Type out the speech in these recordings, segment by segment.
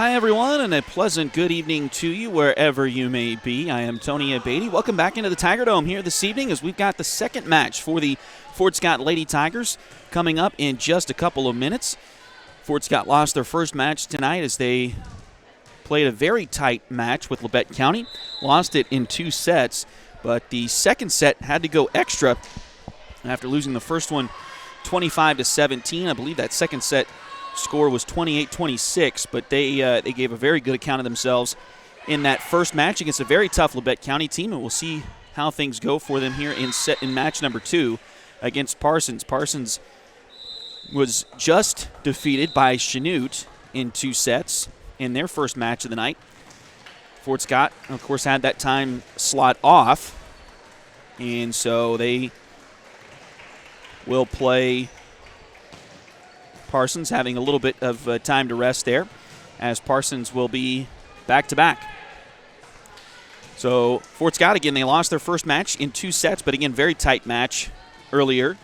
Hi, everyone, and a pleasant good evening to you wherever you may be. I am Tony Abatey. Welcome back into the Tiger Dome here this evening as we've got the second match for the Fort Scott Lady Tigers coming up in just a couple of minutes. Fort Scott lost their first match tonight as they played a very tight match with Labette County. Lost it in 2 sets, but the second set had to go extra after losing the first one 25-17. I believe that second set score was 28-26, but they gave a very good account of themselves in that first match against a very tough Labette County team, and we'll see how things go for them here in match number 2 against Parsons. Parsons was just defeated by Chanute in 2 sets in their first match of the night. Fort Scott, of course, had that time slot off, and so they will play Parsons, having a little bit of time to rest there, as Parsons will be back-to-back. So Fort Scott, again, they lost their first match in 2 sets, but again, very tight match earlier,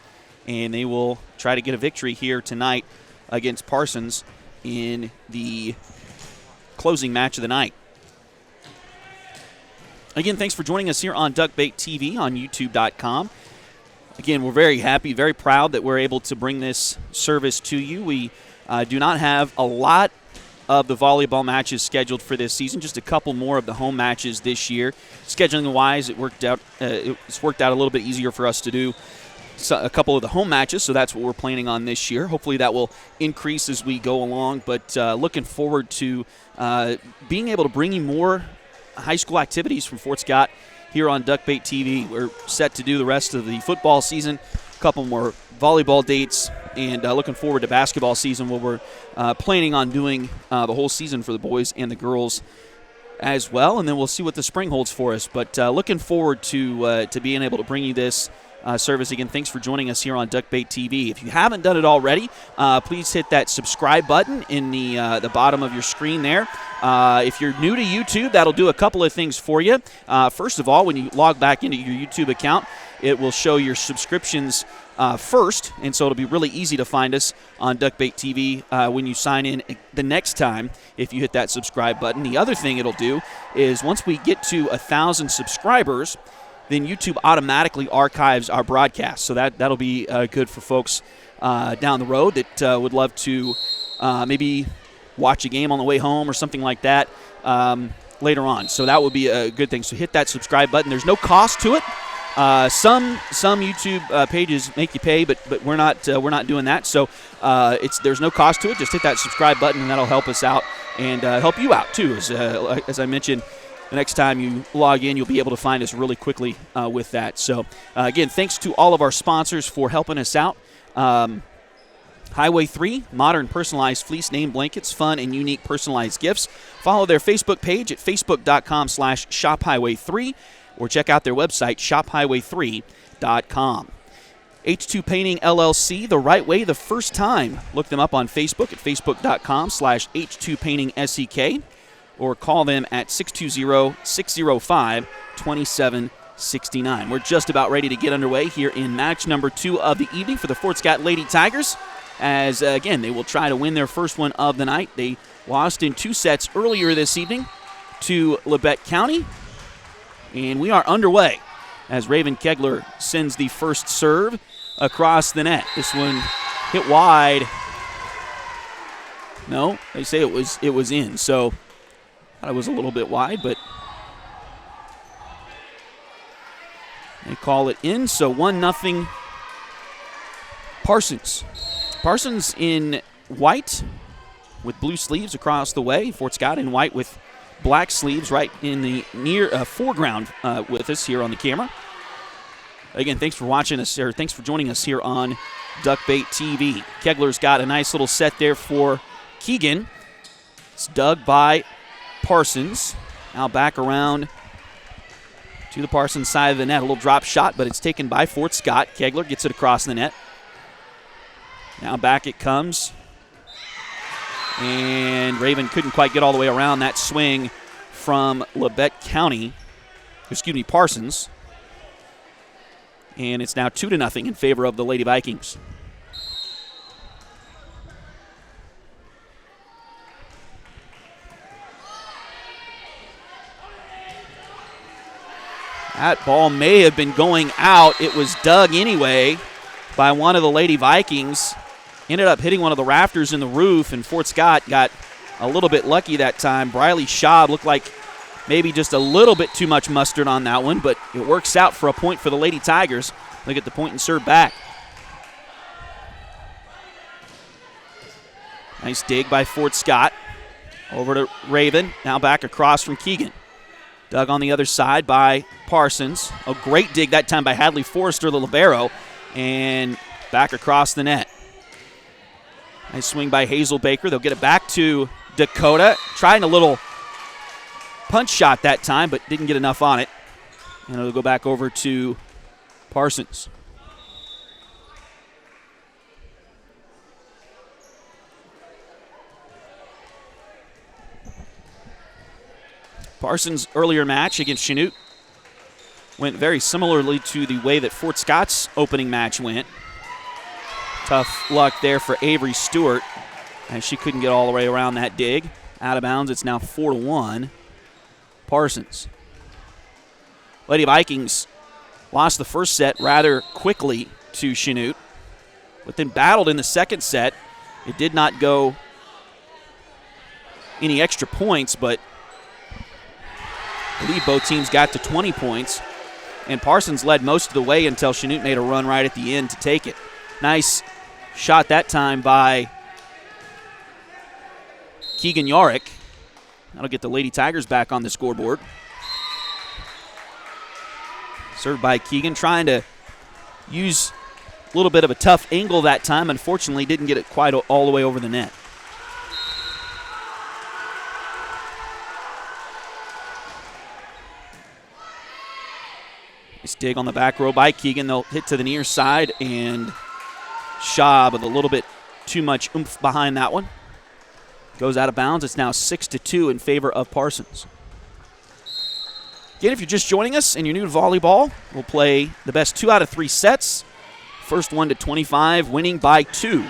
and they will try to get a victory here tonight against Parsons in the closing match of the night. Again, thanks for joining us here on Duckbait TV on YouTube.com. Again, we're very happy, very proud that we're able to bring this service to you. We do not have a lot of the volleyball matches scheduled for this season, just a couple more of the home matches this year. Scheduling-wise, it's worked out a little bit easier for us to do a couple of the home matches, so that's what we're planning on this year. Hopefully that will increase as we go along, but looking forward to being able to bring you more high school activities from Fort Scott here on Duckbait TV. We're set to do the rest of the football season, a couple more volleyball dates, and looking forward to basketball season where we're planning on doing the whole season for the boys and the girls as well, and then we'll see what the spring holds for us. But looking forward to being able to bring you this service. Again, thanks for joining us here on Duckbait TV. If you haven't done it already, please hit that subscribe button in the bottom of your screen there. If you're new to YouTube, that'll do a couple of things for you. First of all, when you log back into your YouTube account, it will show your subscriptions first, and so it'll be really easy to find us on Duckbait TV when you sign in the next time if you hit that subscribe button. The other thing it'll do is once we get to 1,000 subscribers, then YouTube automatically archives our broadcast. So that'll be good for folks down the road that would love to maybe watch a game on the way home or something like that later on. So that would be a good thing. So hit that subscribe button. There's no cost to it. Some YouTube pages make you pay, but we're not doing that. So there's no cost to it. Just hit that subscribe button, and that'll help us out and help you out too. As I mentioned, the next time you log in, you'll be able to find us really quickly with that. So, again, thanks to all of our sponsors for helping us out. Highway 3, modern personalized fleece name blankets, fun and unique personalized gifts. Follow their Facebook page at facebook.com/shophighway3 or check out their website, shophighway3.com. H2 Painting LLC, the right way the first time. Look them up on Facebook at facebook.com/H2PaintingSEK. or call them at 620-605-2769. We're just about ready to get underway here in match number 2 of the evening for the Fort Scott Lady Tigers, as, again, they will try to win their first one of the night. They lost in 2 sets earlier this evening to Labette County, and we are underway as Raven Kegler sends the first serve across the net. This one hit wide. No, they say it was in, so thought it was a little bit wide, but they call it in, so 1-0 Parsons. Parsons in white with blue sleeves across the way. Fort Scott in white with black sleeves right in the near foreground with us here on the camera. Again, thanks for watching us, or thanks for joining us here on Duckbait TV. Kegler's got a nice little set there for Keegan. It's dug by Parsons. Now back around to the Parsons side of the net. A little drop shot, but it's taken by Fort Scott. Kegler gets it across the net. Now back it comes. And Raven couldn't quite get all the way around that swing from Labette County. Parsons. And it's now 2-0 in favor of the Lady Vikings. That ball may have been going out. It was dug anyway by one of the Lady Vikings. Ended up hitting one of the rafters in the roof, and Fort Scott got a little bit lucky that time. Briley Schaub looked like maybe just a little bit too much mustard on that one, but it works out for a point for the Lady Tigers. Look at the point and serve back. Nice dig by Fort Scott. Over to Raven, now back across from Keegan. Dug on the other side by Parsons. A great dig that time by Hadley Forrester, the libero, and back across the net. Nice swing by Hazel Baker. They'll get it back to Dakota. Trying a little punch shot that time, but didn't get enough on it. And it'll go back over to Parsons. Parsons' earlier match against Chanute went very similarly to the way that Fort Scott's opening match went. Tough luck there for Avery Stewart, and she couldn't get all the way around that dig. Out of bounds, it's now 4-1. Parsons. Lady Vikings lost the first set rather quickly to Chanute, but then battled in the second set. It did not go any extra points, but I believe both teams got to 20 points, and Parsons led most of the way until Chanute made a run right at the end to take it. Nice shot that time by Keegan Yarick. That'll get the Lady Tigers back on the scoreboard. Served by Keegan, trying to use a little bit of a tough angle that time. Unfortunately, didn't get it quite all the way over the net. Nice dig on the back row by Keegan. They'll hit to the near side, and Schaub with a little bit too much oomph behind that one. Goes out of bounds. It's now 6-2 in favor of Parsons. Again, if you're just joining us and you're new to volleyball, we'll play the best 2 out of 3 sets. First one to 25, winning by 2.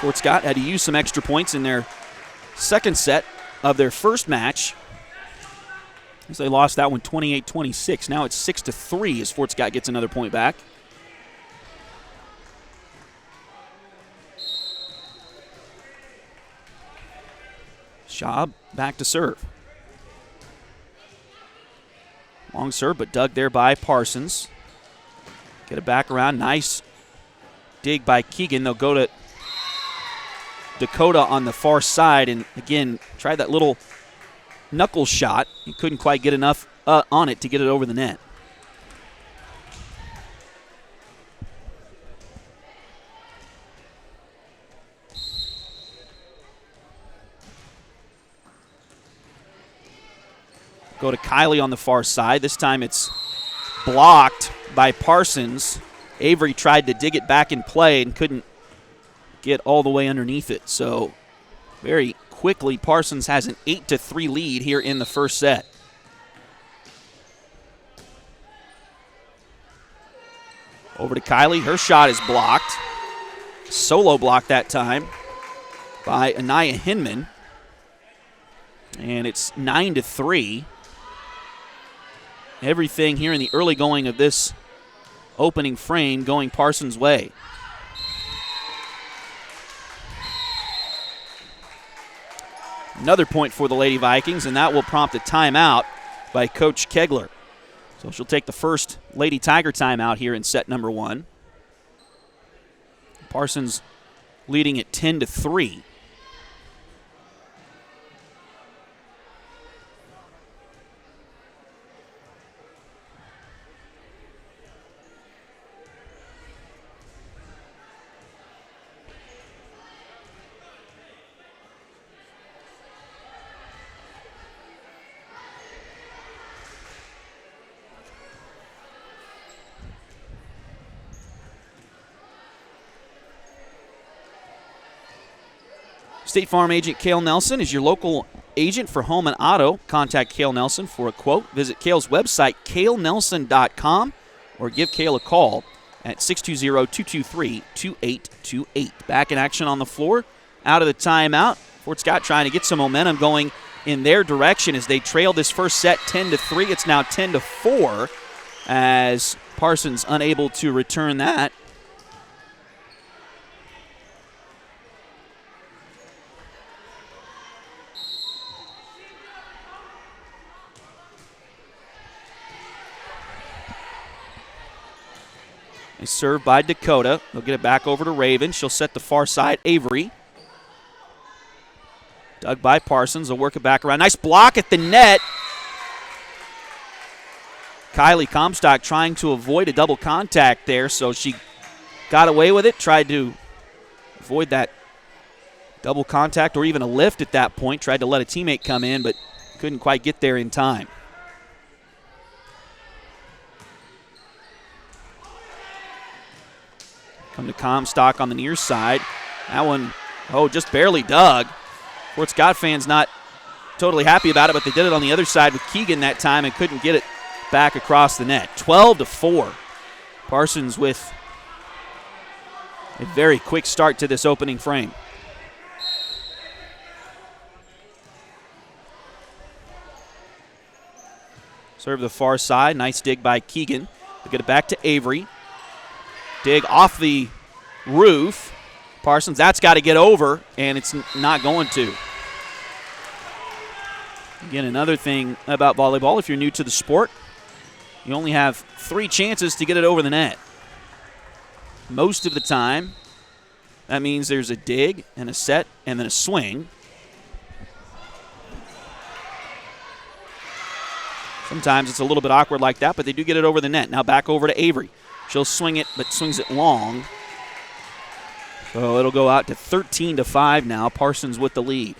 Fort Scott had to use some extra points in their second set of their first match, as they lost that one 28-26. Now it's 6-3 as Fort Scott gets another point back. Schaub back to serve. Long serve, but dug there by Parsons. Get it back around. Nice dig by Keegan. They'll go to Dakota on the far side, and again, tried that little knuckle shot. He couldn't quite get enough on it to get it over the net. Go to Kylie on the far side. This time it's blocked by Parsons. Avery tried to dig it back in play and couldn't get all the way underneath it. So very quickly, Parsons has an 8-3 lead here in the first set. Over to Kylie. Her shot is blocked. Solo block that time by Anaya Hinman. And it's 9-3. Everything here in the early going of this opening frame going Parsons' way. Another point for the Lady Vikings, and that will prompt a timeout by Coach Kegler. So she'll take the first Lady Tiger timeout here in set number 1. Parsons leading at 10-3. State Farm agent Cale Nelson is your local agent for home and auto. Contact Cale Nelson for a quote. Visit Cale's website, calenelson.com, or give Cale a call at 620-223-2828. Back in action on the floor. Out of the timeout. Fort Scott trying to get some momentum going in their direction as they trail this first set 10-3. It's now 10-4 as Parsons unable to return that. A serve by Dakota. They'll get it back over to Raven. She'll set the far side. Avery. Dug by Parsons. They'll work it back around. Nice block at the net. Kylie Comstock trying to avoid a double contact there, so she got away with it. Tried to avoid that double contact or even a lift at that point. Tried to let a teammate come in, but couldn't quite get there in time. Come to Comstock on the near side. That one, just barely dug. Fort Scott fans not totally happy about it, but they did it on the other side with Keegan that time and couldn't get it back across the net. 12-4. Parsons with a very quick start to this opening frame. Serve the far side. Nice dig by Keegan. They'll get it back to Avery. Dig off the roof. Parsons, that's got to get over, and it's not going to. Again, another thing about volleyball, if you're new to the sport, you only have 3 chances to get it over the net. Most of the time, that means there's a dig and a set and then a swing. Sometimes it's a little bit awkward like that, but they do get it over the net. Now back over to Avery. She'll swing it, but swings it long. So it'll go out to 13-5 now. Parsons with the lead.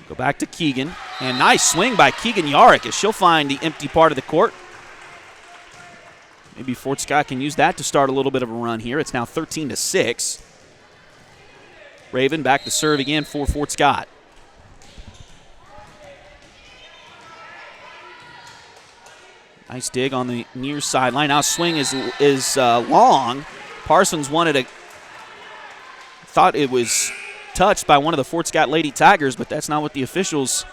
Go back to Keegan. And nice swing by Keegan Yarick as she'll find the empty part of the court. Maybe Fort Scott can use that to start a little bit of a run here. It's now 13-6. Raven back to serve again for Fort Scott. Nice dig on the near sideline. Now swing is long. Parsons thought it was touched by one of the Fort Scott Lady Tigers, but that's not what the officials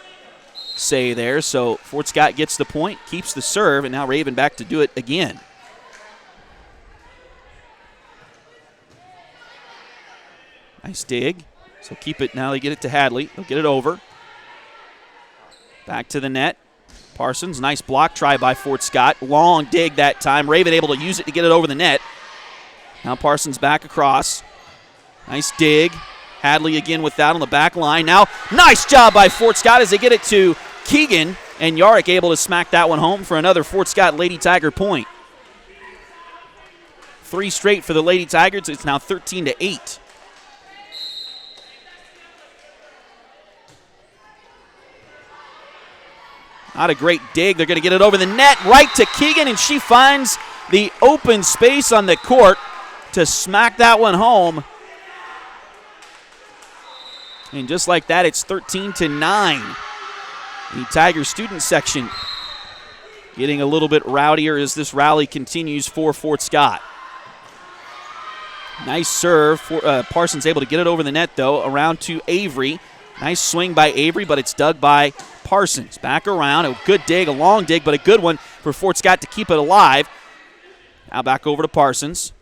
say there. So Fort Scott gets the point, keeps the serve, and now Raven back to do it again. Nice dig. So keep it. Now they get it to Hadley. They'll get it over. Back to the net. Parsons, nice block try by Fort Scott. Long dig that time. Raven able to use it to get it over the net. Now Parsons back across. Nice dig. Hadley again with that on the back line. Now, nice job by Fort Scott as they get it to Keegan. And Yarick able to smack that one home for another Fort Scott Lady Tiger point. 3 straight for the Lady Tigers. It's now 13-8. Not a great dig. They're going to get it over the net right to Keegan, and she finds the open space on the court to smack that one home. And just like that, it's 13-9. The Tiger student section getting a little bit rowdier as this rally continues for Fort Scott. Nice serve. Parsons able to get it over the net, though, around to Avery. Nice swing by Avery, but it's dug by Parsons. Back around. A good dig, a long dig, but a good one for Fort Scott to keep it alive. Now back over to Parsons.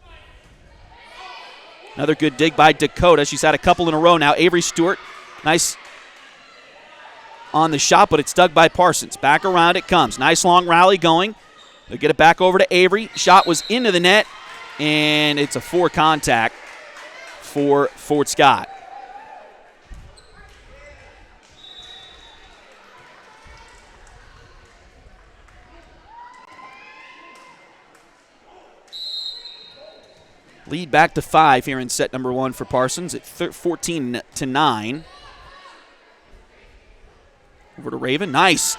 Another good dig by Dakota. She's had a couple in a row now. Avery Stewart, nice on the shot, but it's dug by Parsons. Back around it comes. Nice long rally going. They'll get it back over to Avery. Shot was into the net, and it's a 4 contact for Fort Scott. Lead back to 5 here in set number 1 for Parsons at 14-9. Over to Raven. Nice.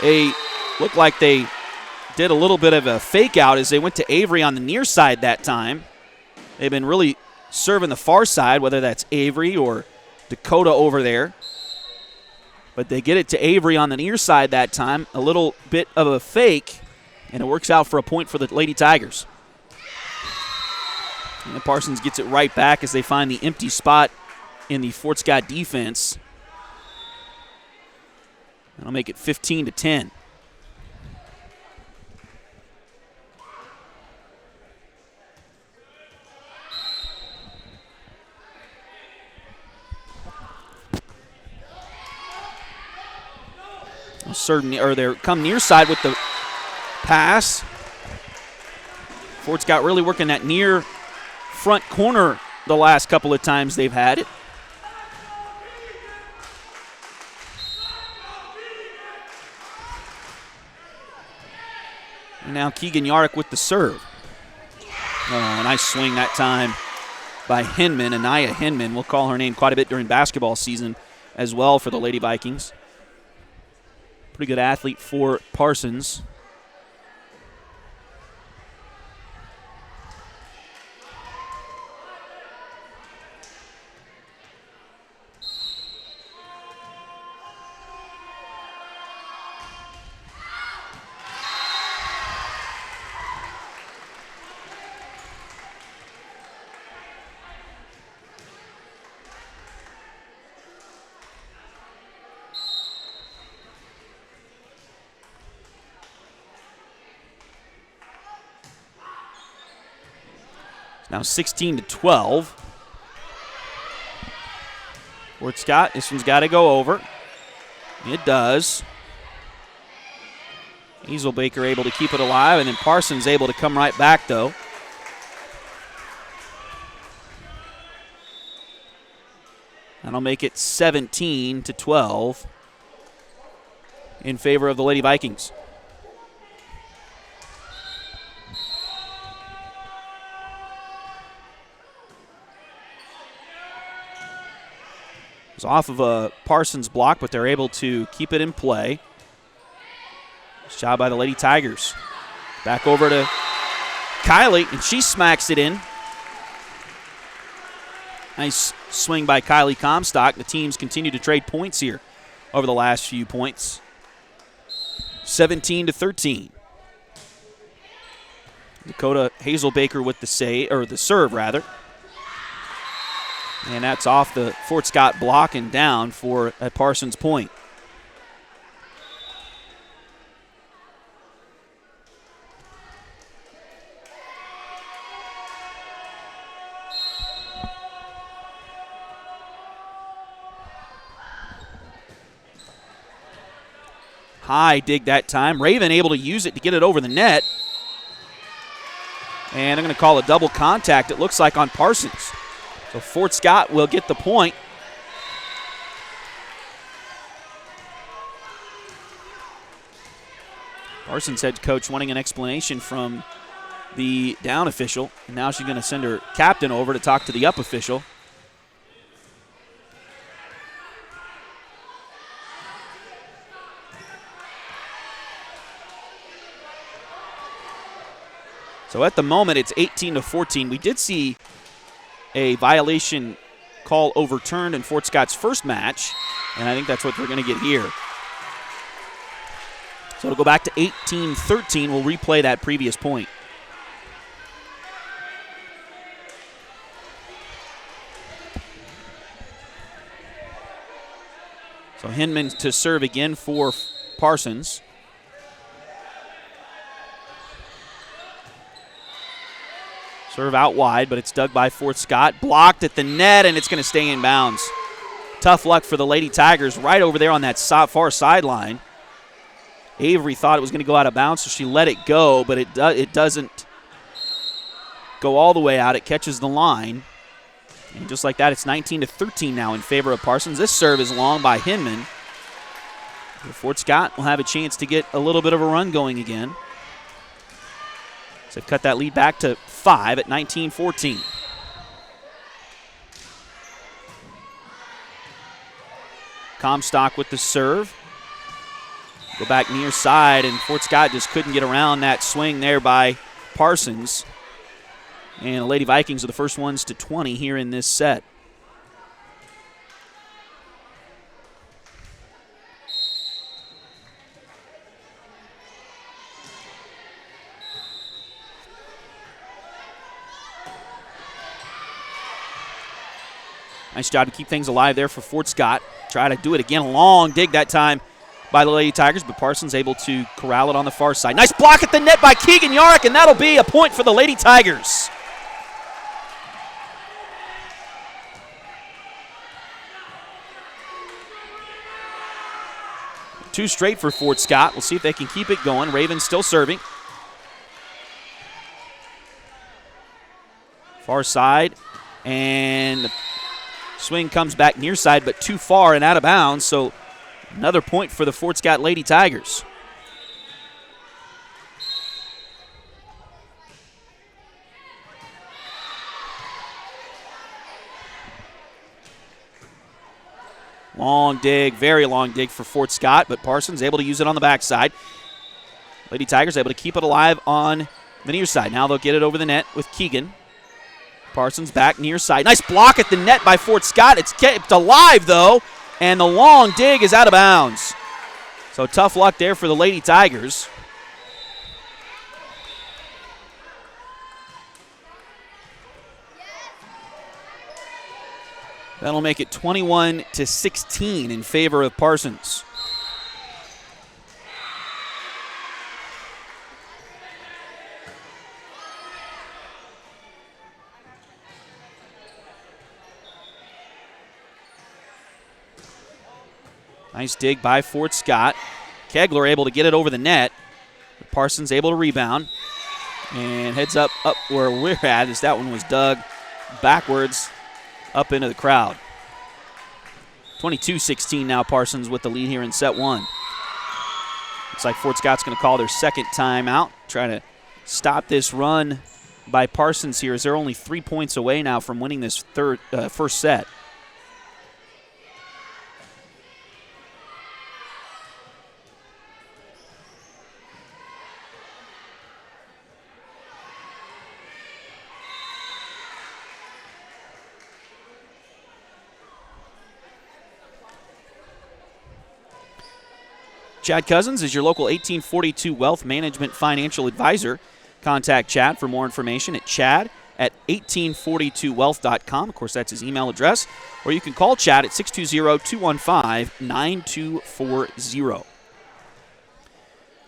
They looked like they did a little bit of a fake out as they went to Avery on the near side that time. They've been really serving the far side, whether that's Avery or Dakota over there. But they get it to Avery on the near side that time. A little bit of a fake, and it works out for a point for the Lady Tigers. And Parsons gets it right back as they find the empty spot in the Fort Scott defense. That'll make it 15-10. They're come near side with the pass. Fort Scott really working that near front corner the last couple of times they've had it. And now Keegan Yarrick with the serve. Oh, nice swing that time by Hinman, Anaya Hinman. We'll call her name quite a bit during basketball season as well for the Lady Vikings. Pretty good athlete for Parsons. Now 16-12. Fort Scott, this one's got to go over. It does. Hazelbaker able to keep it alive, and then Parsons able to come right back, though. That'll make it 17-12 in favor of the Lady Vikings. It was off of a Parsons block, but they're able to keep it in play. Nice job by the Lady Tigers. Back over to Kylie, and she smacks it in. Nice swing by Kylie Comstock. The teams continue to trade points here over the last few points. 17-13. Dakota Hazelbaker with the serve rather. And that's off the Fort Scott block and down for a Parsons point. High dig that time. Raven able to use it to get it over the net. And they're going to call a double contact, it looks like, on Parsons. So Fort Scott will get the point. Parsons head coach wanting an explanation from the down official. And now she's going to send her captain over to talk to the up official. So at the moment, it's 18-14. We did see a violation call overturned in Fort Scott's first match, and I think that's what they're going to get here. So it'll go back to 18-13. We'll replay that previous point. So Hinman to serve again for Parsons. Serve out wide, but it's dug by Fort Scott. Blocked at the net, and it's going to stay in bounds. Tough luck for the Lady Tigers right over there on that far sideline. Avery thought it was going to go out of bounds, so she let it go, but it doesn't go all the way out. It catches the line. And just like that, it's 19-13 now in favor of Parsons. This serve is long by Hinman. Fort Scott will have a chance to get a little bit of a run going again. So they've cut that lead back to 5 at 19-14. Comstock with the serve. Go back near side, and Fort Scott just couldn't get around that swing there by Parsons. And the Lady Vikings are the first ones to 20 here in this set. Nice job to keep things alive there for Fort Scott. Try to do it again. A long dig that time by the Lady Tigers, but Parsons able to corral it on the far side. Nice block at the net by Keegan Yarrick, and that'll be a point for the Lady Tigers. Two straight for Fort Scott. We'll see if they can keep it going. Ravens still serving. Far side, and the swing comes back near side, but too far and out of bounds, so another point for the Fort Scott Lady Tigers. Long dig, very long dig for Fort Scott, but Parsons able to use it on the backside. Lady Tigers able to keep it alive on the near side. Now they'll get it over the net with Keegan. Parsons back near side. Nice block at the net by Fort Scott. It's kept alive, though, and the long dig is out of bounds. So tough luck there for the Lady Tigers. That'll make it 21-16 in favor of Parsons. Nice dig by Fort Scott. Kegler able to get it over the net. Parsons able to rebound. And heads up where we're at as that one was dug backwards up into the crowd. 22-16 now, Parsons with the lead here in set one. Looks like Fort Scott's going to call their second timeout. Try to stop this run by Parsons here as they're only 3 points away now from winning this first set. Chad Cousins is your local 1842 Wealth Management Financial Advisor. Contact Chad for more information at chad@1842wealth.com. Of course, that's his email address. Or you can call Chad at 620-215-9240.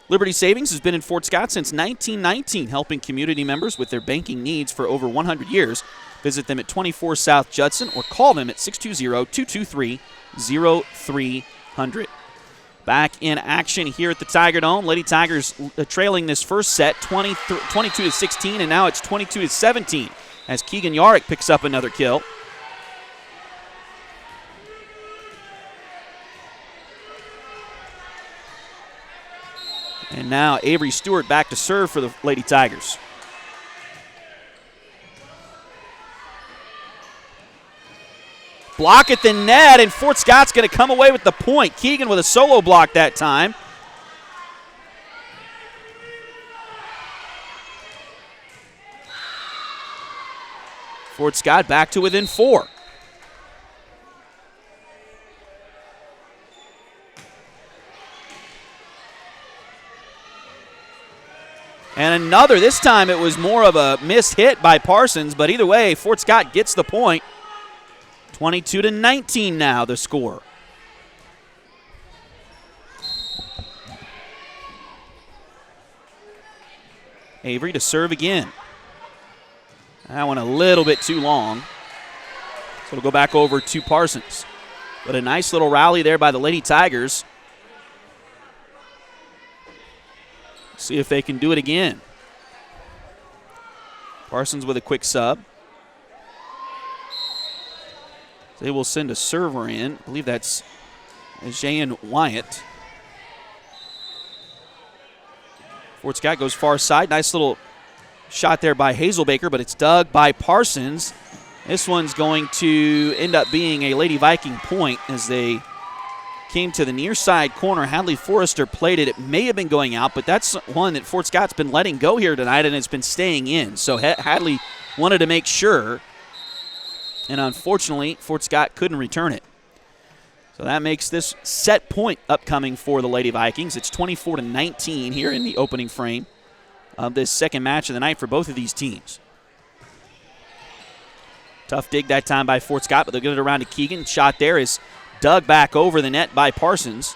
Liberty Savings has been in Fort Scott since 1919, helping community members with their banking needs for over 100 years. Visit them at 24 South Judson or call them at 620-223-0300. Back in action here at the Tiger Dome. Lady Tigers trailing this first set 22-16, and now it's 22-17 as Keegan Yarrick picks up another kill. And now Avery Stewart back to serve for the Lady Tigers. Block at the net, and Fort Scott's going to come away with the point. Keegan with a solo block that time. Fort Scott back to within 4. And another, this time it was more of a missed hit by Parsons, but either way, Fort Scott gets the point. 22-19 now, the score. Avery to serve again. That one a little bit too long. So it'll go back over to Parsons. But a nice little rally there by the Lady Tigers. See if they can do it again. Parsons with a quick sub. They will send a server in. I believe that's Jayan Wyatt. Fort Scott goes far side. Nice little shot there by Hazelbaker, but it's dug by Parsons. This one's going to end up being a Lady Viking point as they came to the near side corner. Hadley Forrester played it. It may have been going out, but that's one that Fort Scott's been letting go here tonight, and it's been staying in. So Hadley wanted to make sure. And unfortunately, Fort Scott couldn't return it. So that makes this set point upcoming for the Lady Vikings. It's 24-19 here in the opening frame of this second match of the night for both of these teams. Tough dig that time by Fort Scott, but they'll get it around to Keegan. Shot there is dug back over the net by Parsons.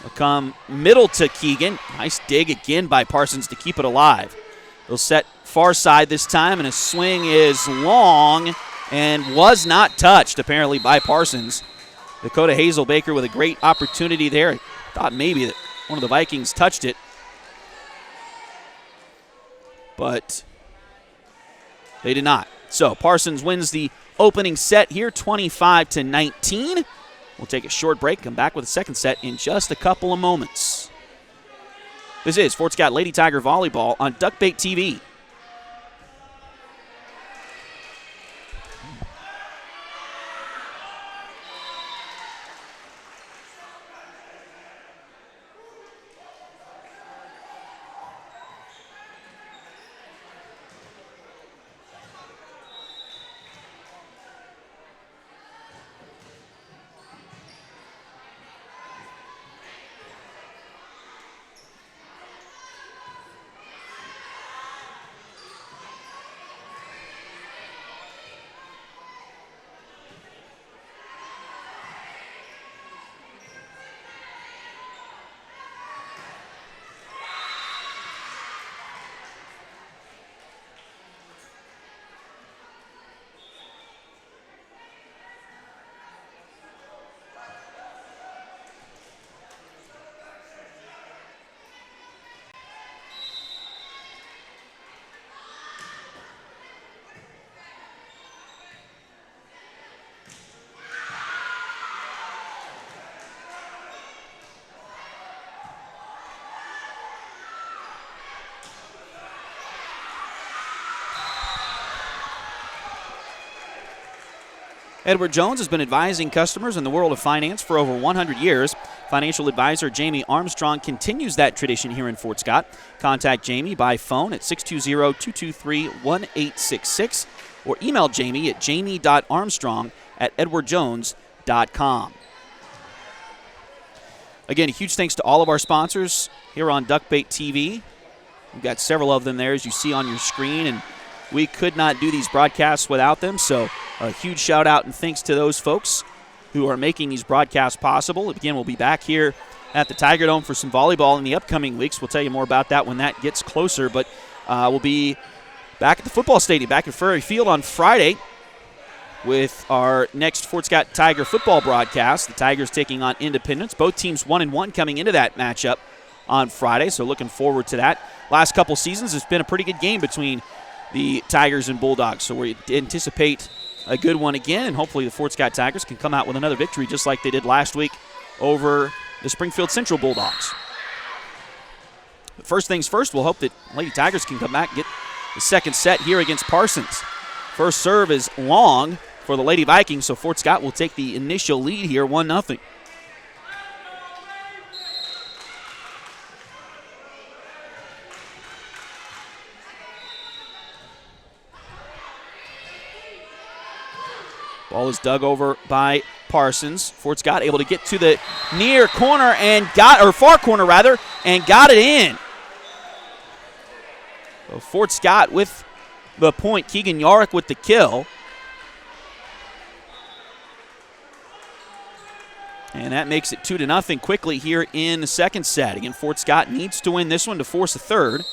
They'll come middle to Keegan. Nice dig again by Parsons to keep it alive. They'll set far side this time, and a swing is long and was not touched, apparently, by Parsons. Dakota Hazelbaker with a great opportunity there. I thought maybe that one of the Vikings touched it, but they did not. So Parsons wins the opening set here, 25-19. We'll take a short break, come back with a second set in just a couple of moments. This is Fort Scott Lady Tiger Volleyball on Duckbait TV. Edward Jones has been advising customers in the world of finance for over 100 years. Financial advisor Jamie Armstrong continues that tradition here in Fort Scott. Contact Jamie by phone at 620-223-1866 or email Jamie at jamie.armstrong@edwardjones.com. Again, a huge thanks to all of our sponsors here on Duckbait TV. We've got several of them there, as you see on your screen, and we could not do these broadcasts without them, so a huge shout out and thanks to those folks who are making these broadcasts possible. Again, we'll be back here at the Tiger Dome for some volleyball in the upcoming weeks. We'll tell you more about that when that gets closer, but we'll be back at the football stadium, back at Furry Field on Friday with our next Fort Scott Tiger football broadcast. The Tigers taking on Independence. Both teams 1-1 coming into that matchup on Friday, so looking forward to that. Last couple seasons, it's been a pretty good game between the Tigers and Bulldogs, so we anticipate a good one again, and hopefully the Fort Scott Tigers can come out with another victory just like they did last week over the Springfield Central Bulldogs. But first things first, we'll hope that Lady Tigers can come back and get the second set here against Parsons. First serve is long for the Lady Vikings, so Fort Scott will take the initial lead here, 1-0. Ball is dug over by Parsons. Fort Scott able to get to the near corner and far corner rather, and got it in. So Fort Scott with the point. Keegan Yarrick with the kill. And that makes it 2-0 quickly here in the second set. Again, Fort Scott needs to win this one to force a third.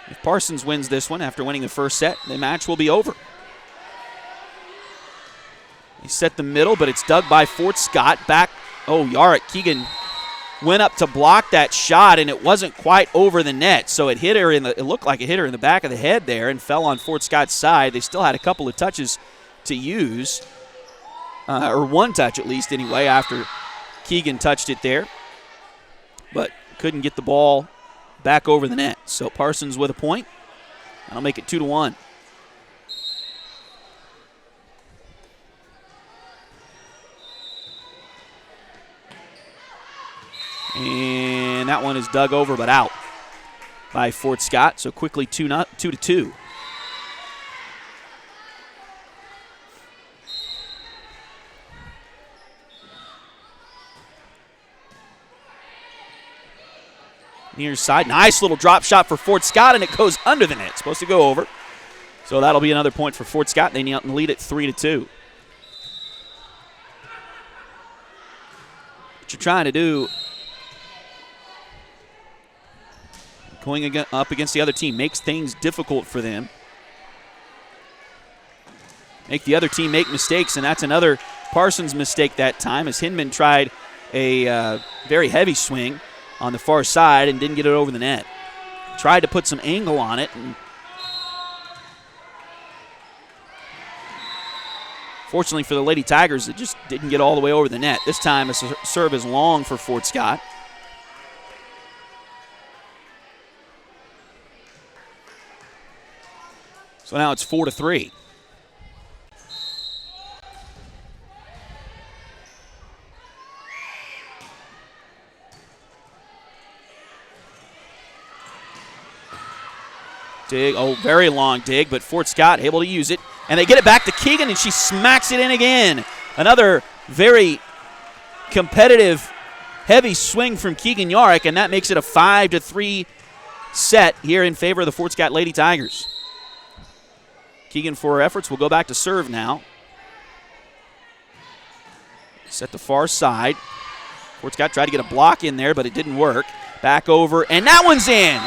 If Parsons wins this one after winning the first set, the match will be over. He set the middle, but it's dug by Fort Scott. Back, Yarrick. Keegan went up to block that shot, and it wasn't quite over the net. So it looked like it hit her in the back of the head there and fell on Fort Scott's side. They still had a couple of touches to use, or one touch at least anyway, after Keegan touched it there. But couldn't get the ball back over the net. So Parsons with a point. That'll make it 2-1. And that one is dug over but out by Fort Scott. So quickly 2-2. Near side. Nice little drop shot for Fort Scott, and it goes under the net. Supposed to go over. So that'll be another point for Fort Scott. They lead it 3-2. What you're trying to do, going up against the other team, makes things difficult for them. Make the other team make mistakes, and that's another Parsons mistake that time as Hinman tried a very heavy swing on the far side and didn't get it over the net. Tried to put some angle on it, and fortunately for the Lady Tigers, it just didn't get all the way over the net. This time, a serve is long for Fort Scott. So now it's 4-3. Dig, very long dig, but Fort Scott able to use it. And they get it back to Keegan, and she smacks it in again. Another very competitive, heavy swing from Keegan Yarrick, and that makes it a 5-3 set here in favor of the Fort Scott Lady Tigers. Keegan, for her efforts, will go back to serve now. Set the far side. Fort Scott tried to get a block in there, but it didn't work. Back over, and that one's in.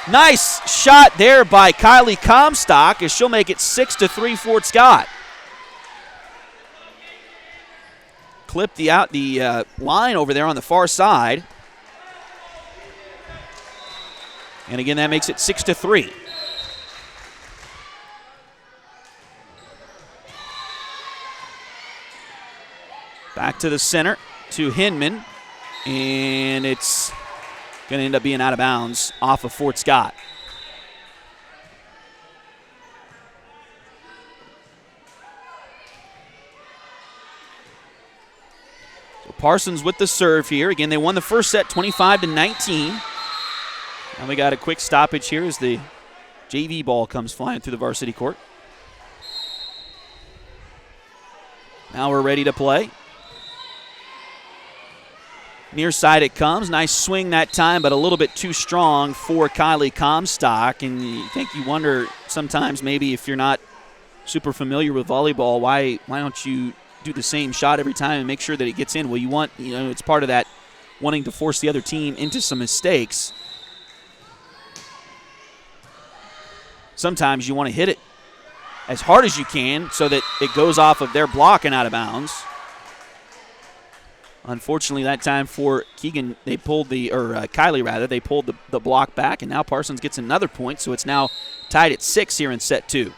Nice shot there by Kylie Comstock as she'll make it 6-3 Fort Scott. Clipped the line over there on the far side. And again, that makes it 6-3. Back to the center to Hinman. And it's going to end up being out of bounds off of Fort Scott. So Parsons with the serve here. Again, they won the first set 25-19. Now we got a quick stoppage here as the JV ball comes flying through the varsity court. Now we're ready to play. Near side it comes. Nice swing that time, but a little bit too strong for Kylie Comstock. And you wonder sometimes maybe if you're not super familiar with volleyball, why don't you do the same shot every time and make sure that it gets in? Well, it's part of that wanting to force the other team into some mistakes. Sometimes you want to hit it as hard as you can so that it goes off of their block and out of bounds. Unfortunately, that time for Keegan, Kylie, they pulled the block back, and now Parsons gets another point, so it's now tied at 6 here in set 2.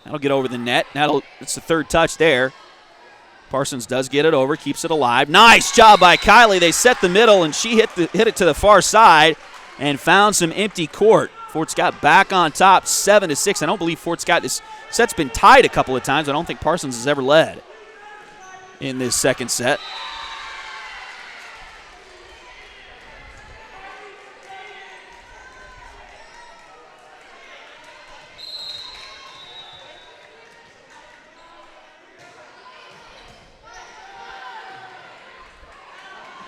That'll get over the net. It's the third touch there. Parsons does get it over, keeps it alive. Nice job by Kylie. They set the middle, and she hit it to the far side and found some empty court. Fort Scott back on top, 7-6. I don't believe Fort Scott, this set's been tied a couple of times. I don't think Parsons has ever led in this second set.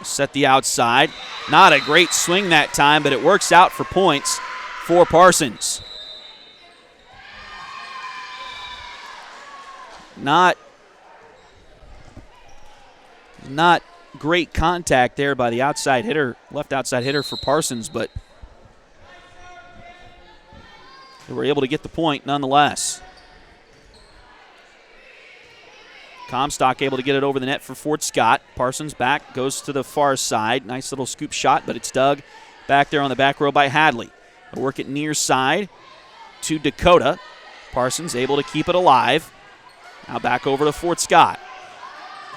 Set the outside. Not a great swing that time, but it works out for points for Parsons. Not great contact there by the outside hitter, left outside hitter for Parsons, but they were able to get the point nonetheless. Comstock able to get it over the net for Fort Scott. Parsons back, goes to the far side. Nice little scoop shot, but it's dug back there on the back row by Hadley. They'll work it near side to Dakota. Parsons able to keep it alive. Now back over to Fort Scott.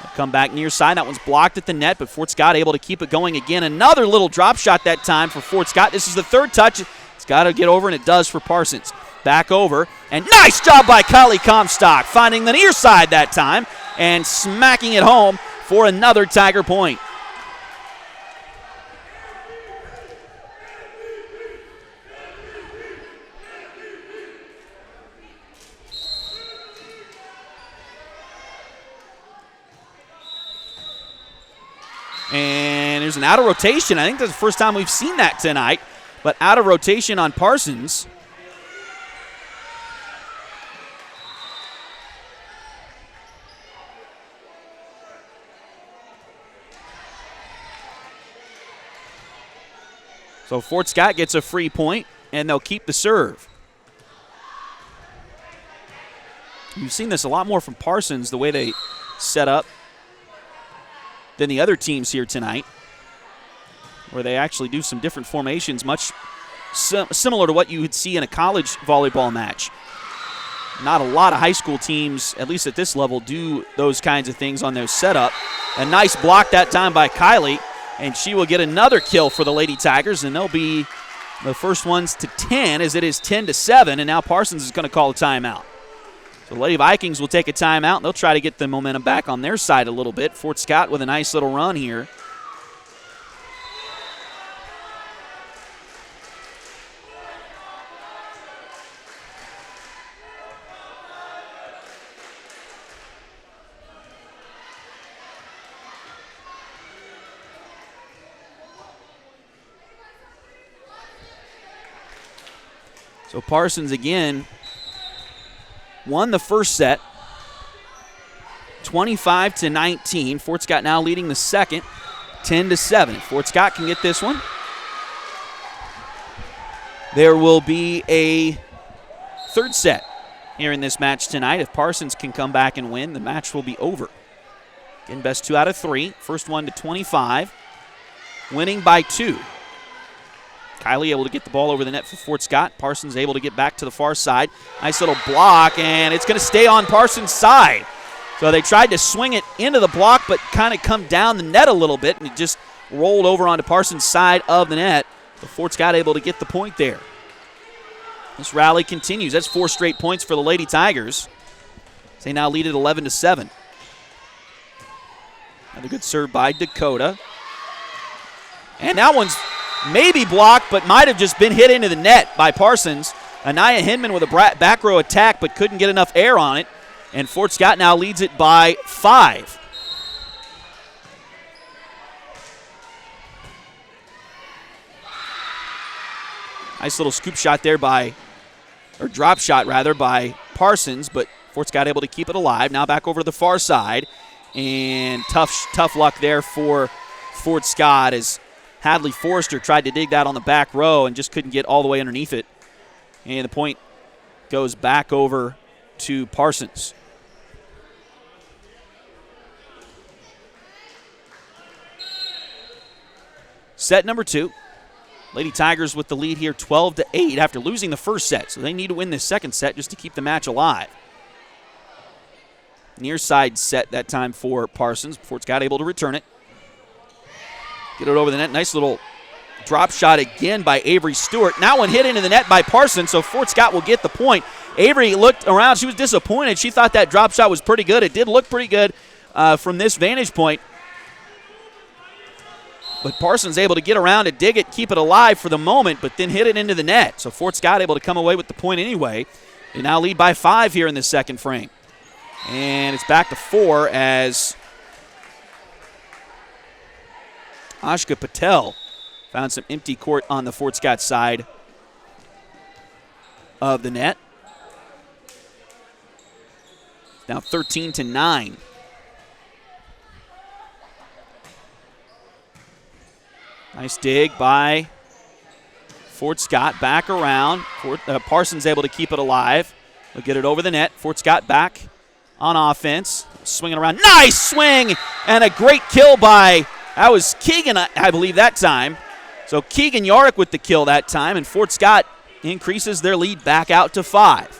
They'll come back near side. That one's blocked at the net, but Fort Scott able to keep it going again. Another little drop shot that time for Fort Scott. This is the third touch. It's got to get over, and it does for Parsons. Back over, and nice job by Kylie Comstock, finding the near side that time and smacking it home for another Tiger point. And there's an out of rotation. I think that's the first time we've seen that tonight. but out of rotation on Parsons. So Fort Scott gets a free point, and they'll keep the serve. You've seen this a lot more from Parsons, the way they set up, than the other teams here tonight, where they actually do some different formations, much similar to what you would see in a college volleyball match. Not a lot of high school teams, at least at this level, do those kinds of things on their setup. A nice block that time by Kylie, and she will get another kill for the Lady Tigers, and they'll be the first ones to 10, as it is 10-7, and now Parsons is going to call a timeout. So the Lady Vikings will take a timeout, and they'll try to get the momentum back on their side a little bit. Fort Scott with a nice little run here. So Parsons again won the first set, 25-19. Fort Scott now leading the second, 10-7. Fort Scott can get this one. There will be a third set here in this match tonight. If Parsons can come back and win, the match will be over. Again, best 2 out of 3. First one to 25, winning by 2. Kylie able to get the ball over the net for Fort Scott. Parsons able to get back to the far side. Nice little block, and it's going to stay on Parsons' side. So they tried to swing it into the block, but kind of come down the net a little bit, and it just rolled over onto Parsons' side of the net. So Fort Scott able to get the point there. This rally continues. That's 4 straight points for the Lady Tigers. They now lead at 11-7. Another good serve by Dakota. And that one's maybe blocked, but might have just been hit into the net by Parsons. Anaya Hinman with a back row attack, but couldn't get enough air on it. And Fort Scott now leads it by 5. Nice little scoop shot there or drop shot rather, by Parsons, but Fort Scott able to keep it alive. Now back over to the far side. And tough luck there for Fort Scott as Hadley Forrester tried to dig that on the back row and just couldn't get all the way underneath it. And the point goes back over to Parsons. Set number 2. Lady Tigers with the lead here 12-8 after losing the first set. So they need to win this second set just to keep the match alive. Near side set that time for Parsons. Fort Scott able to return it. Get it over the net. Nice little drop shot again by Avery Stewart. Now one hit into the net by Parsons, so Fort Scott will get the point. Avery looked around. She was disappointed. She thought that drop shot was pretty good. It did look pretty good from this vantage point. But Parsons able to get around and dig it, keep it alive for the moment, but then hit it into the net. So Fort Scott able to come away with the point anyway. They now lead by 5 here in the second frame. And it's back to 4 as Ashka Patel found some empty court on the Fort Scott side of the net. Now 13-9. Nice dig by Fort Scott. Back around. Parsons able to keep it alive. They'll get it over the net. Fort Scott back on offense. Swinging around. Nice swing and a great kill by, that was Keegan, I believe, that time. So Keegan Yarick with the kill that time, and Fort Scott increases their lead back out to 5.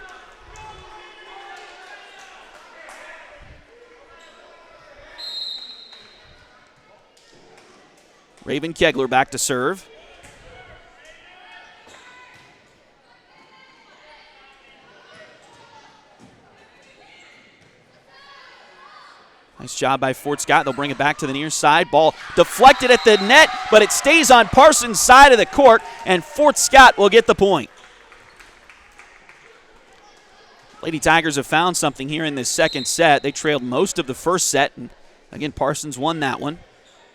Raven Kegler back to serve. Nice job by Fort Scott. They'll bring it back to the near side. Ball deflected at the net, but it stays on Parsons' side of the court, and Fort Scott will get the point. Lady Tigers have found something here in this second set. They trailed most of the first set, and again, Parsons won that one.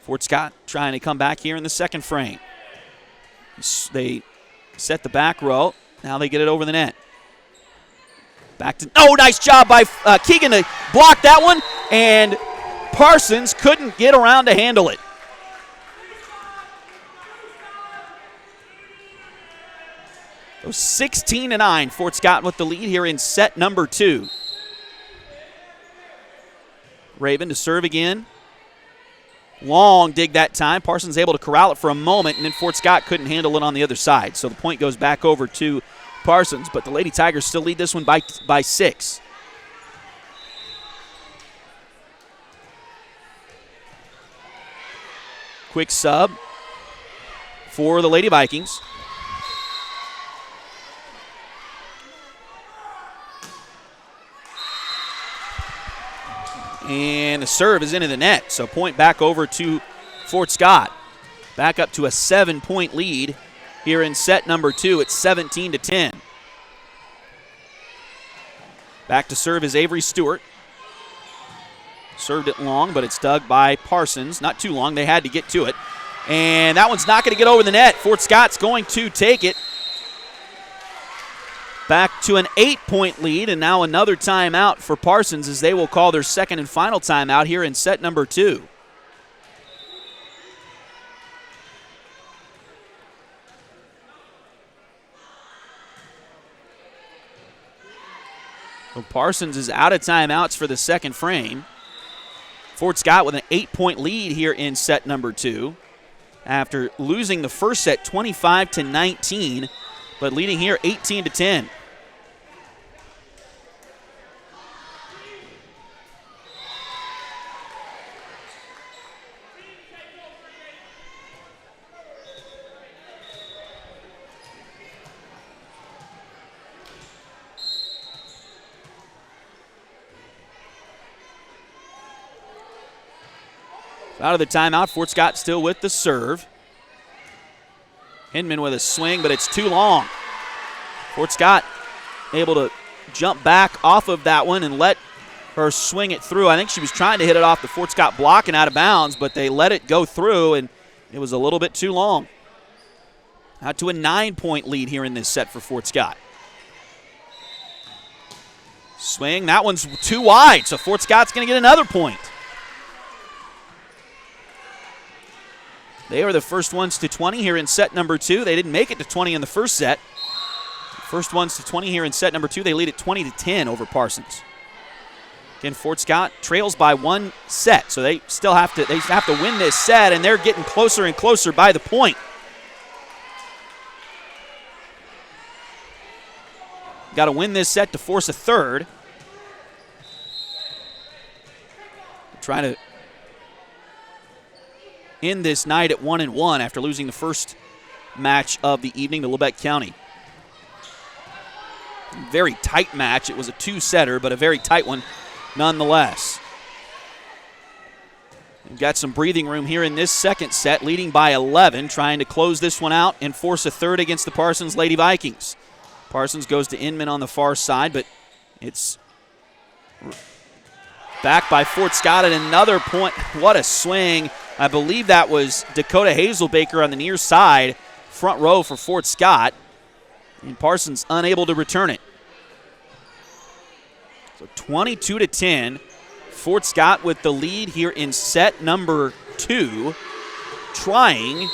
Fort Scott trying to come back here in the second frame. They set the back row. Now they get it over the net. Back to, oh, nice job by Keegan to block that one, and Parsons couldn't get around to handle it. So 16-9, Fort Scott with the lead here in set number 2. Raven to serve again. Long dig that time. Parsons able to corral it for a moment, and then Fort Scott couldn't handle it on the other side. So the point goes back over to Parsons, but the Lady Tigers still lead this one by 6. Quick sub for the Lady Vikings. And the serve is into the net, so point back over to Fort Scott. Back up to a 7-point lead here in set number 2. It's 17-10. Back to serve is Avery Stewart. Served it long, but it's dug by Parsons. Not too long. They had to get to it. And that one's not going to get over the net. Fort Scott's going to take it. Back to an 8-point lead, and now another timeout for Parsons as they will call their second and final timeout here in set number 2. So Parsons is out of timeouts for the second frame. Fort Scott with an 8-point lead here in set number 2 after losing the first set 25-19, but leading here 18-10. Out of the timeout, Fort Scott still with the serve. Hinman with a swing, but it's too long. Fort Scott able to jump back off of that one and let her swing it through. I think she was trying to hit it off the Fort Scott block and out of bounds, but they let it go through, and it was a little bit too long. Out to a 9-point lead here in this set for Fort Scott. Swing, that one's too wide, so Fort Scott's going to get another point. They are the first ones to 20 here in set number 2. They didn't make it to 20 in the first set. First ones to 20 here in set number 2. They lead at 20-10 over Parsons. Again, Fort Scott trails by 1 set, so they still have to win this set, and they're getting closer and closer by the point. Got to win this set to force a third. Try to end this night at 1-1 after losing the first match of the evening to Lebec County. Very tight match. It was a 2-setter, but a very tight one nonetheless. We've got some breathing room here in this second set, leading by 11, trying to close this one out and force a third against the Parsons Lady Vikings. Parsons goes to Inman on the far side, but it's back by Fort Scott at another point. What a swing. I believe that was Dakota Hazelbaker on the near side, front row for Fort Scott. And Parsons unable to return it. So 22-10. Fort Scott with the lead here in set number 2, trying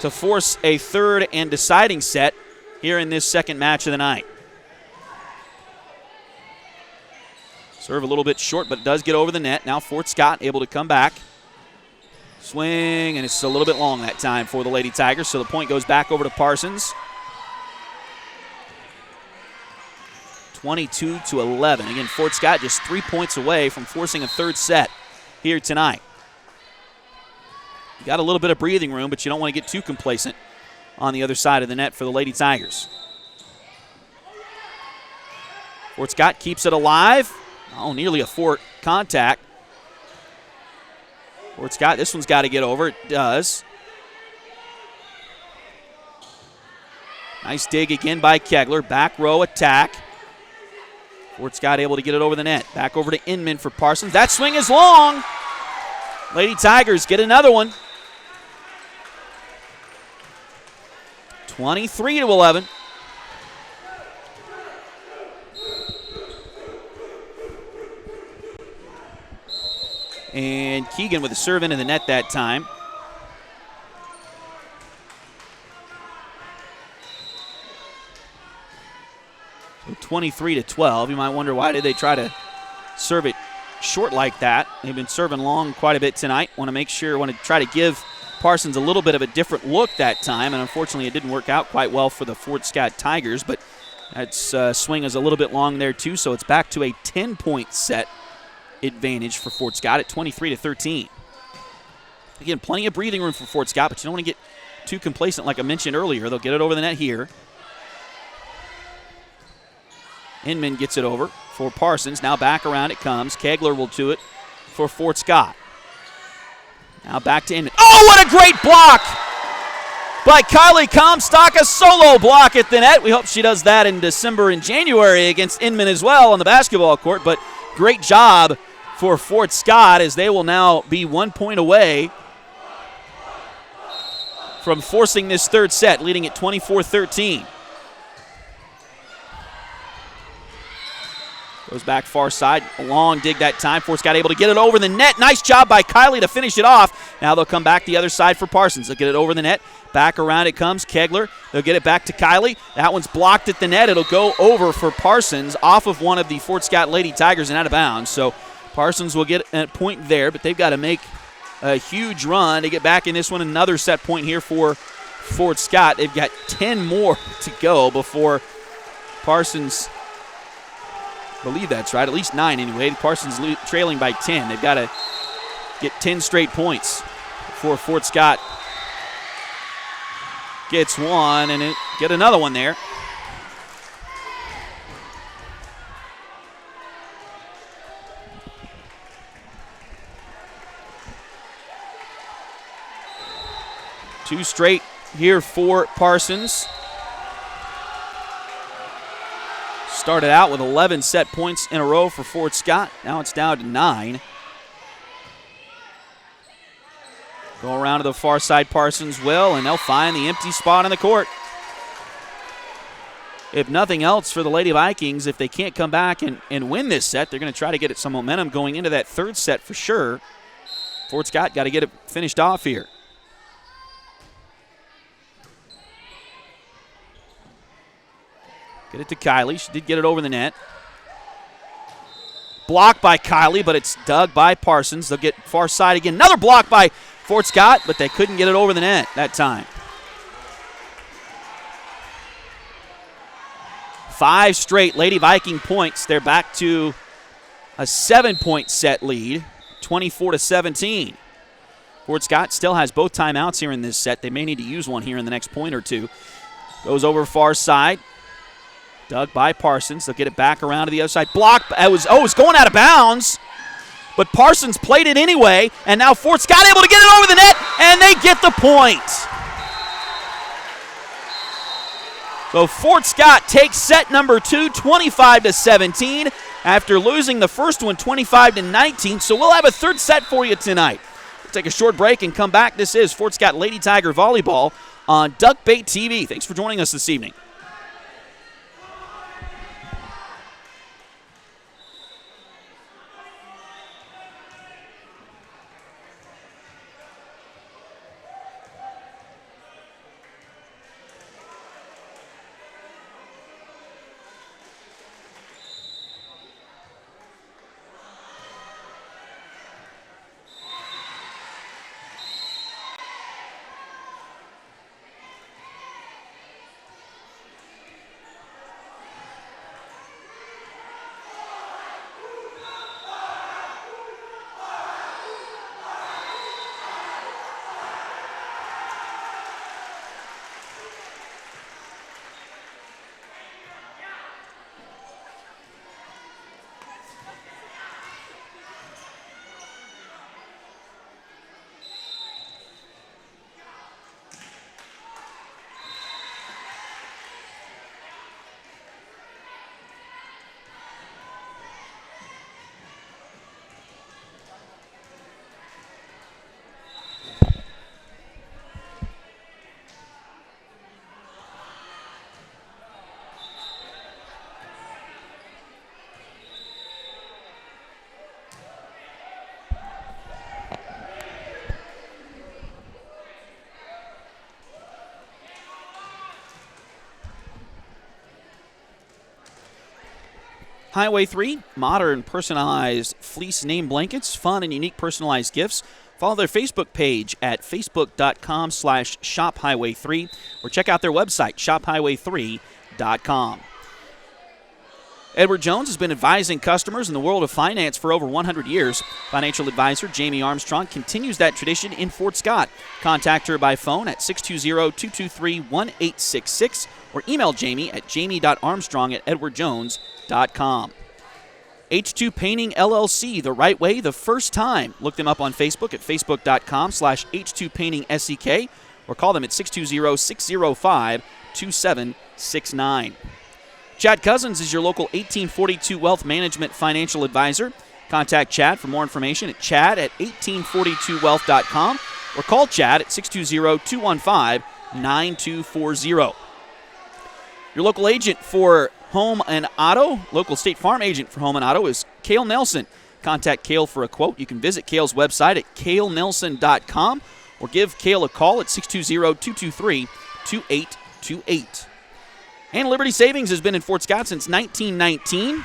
to force a third and deciding set here in this second match of the night. Serve a little bit short, but it does get over the net. Now Fort Scott able to come back. Swing, and it's a little bit long that time for the Lady Tigers, so the point goes back over to Parsons. 22-11. Again, Fort Scott just 3 points away from forcing a third set here tonight. You got a little bit of breathing room, but you don't want to get too complacent on the other side of the net for the Lady Tigers. Fort Scott keeps it alive. Oh, nearly a Fort contact. Fort Scott, this one's got to get over. It does. Nice dig again by Kegler. Back row attack. Fort Scott able to get it over the net. Back over to Inman for Parsons. That swing is long. Lady Tigers get another one. 23-11. And Keegan with a serve into the net that time. So 23-12. You might wonder, why did they try to serve it short like that? They've been serving long quite a bit tonight. Want to try to give Parsons a little bit of a different look that time, and unfortunately it didn't work out quite well for the Fort Scott Tigers, but that swing is a little bit long there too, so it's back to a 10-point set advantage for Fort Scott at 23-13. Again, plenty of breathing room for Fort Scott, but you don't want to get too complacent like I mentioned earlier. They'll get it over the net here. Inman gets it over for Parsons. Now back around it comes. Kegler will do it for Fort Scott. Now back to Inman. Oh, what a great block by Kylie Comstock. A solo block at the net. We hope she does that in December and January against Inman as well on the basketball court, but great job for Fort Scott, as they will now be 1 point away from forcing this third set, leading at 24-13. Goes back far side, a long dig that time. Fort Scott able to get it over the net. Nice job by Kylie to finish it off. Now they'll come back the other side for Parsons. They'll get it over the net. Back around it comes Kegler. They'll get it back to Kylie. That one's blocked at the net. It'll go over for Parsons off of one of the Fort Scott Lady Tigers and out of bounds. So Parsons will get a point there, but they've got to make a huge run to get back in this one. Another set point here for Fort Scott. They've got 10 more to go before Parsons, I believe that's right, at least 9 anyway. Parsons trailing by 10. They've got to get 10 straight points before Fort Scott gets one and get another one there. Two straight here for Parsons. Started out with 11 set points in a row for Fort Scott. Now it's down to 9. Go around to the far side, Parsons will, and they'll find the empty spot on the court. If nothing else for the Lady Vikings, if they can't come back and win this set, they're going to try to get some momentum going into that third set for sure. Fort Scott got to get it finished off here. Get it to Kylie. She did get it over the net. Blocked by Kylie, but it's dug by Parsons. They'll get far side again. Another block by Fort Scott, but they couldn't get it over the net that time. 5 straight Lady Viking points. They're back to a 7-point set lead, 24-17. Fort Scott still has both timeouts here in this set. They may need to use one here in the next point or two. Goes over far side. Dug by Parsons. They'll get it back around to the other side. Blocked. It's going out of bounds. But Parsons played it anyway, and now Fort Scott able to get it over the net, and they get the point. So Fort Scott takes set number 2, 25-17, after losing the first one 25-19. So we'll have a third set for you tonight. We'll take a short break and come back. This is Fort Scott Lady Tiger Volleyball on Duckbait TV. Thanks for joining us this evening. Highway 3, modern personalized fleece name blankets, fun and unique personalized gifts. Follow their Facebook page at facebook.com/shophighway3 or check out their website, shophighway3.com. Edward Jones has been advising customers in the world of finance for over 100 years. Financial advisor Jamie Armstrong continues that tradition in Fort Scott. Contact her by phone at 620-223-1866 or email Jamie at jamie.armstrong@edwardjones.com. H2 Painting LLC, the right way, the first time. Look them up on Facebook at facebook.com/H2PaintingSEK or call them at 620-605-2769. Chad Cousins is your local 1842 Wealth Management financial advisor. Contact Chad for more information at chad@1842wealth.com or call Chad at 620-215-9240. Your local agent for home and auto, local State Farm agent for home and auto is Cale Nelson. Contact Cale for a quote. You can visit Cale's website at calenelson.com or give Cale a call at 620-223-2828. And Liberty Savings has been in Fort Scott since 1919,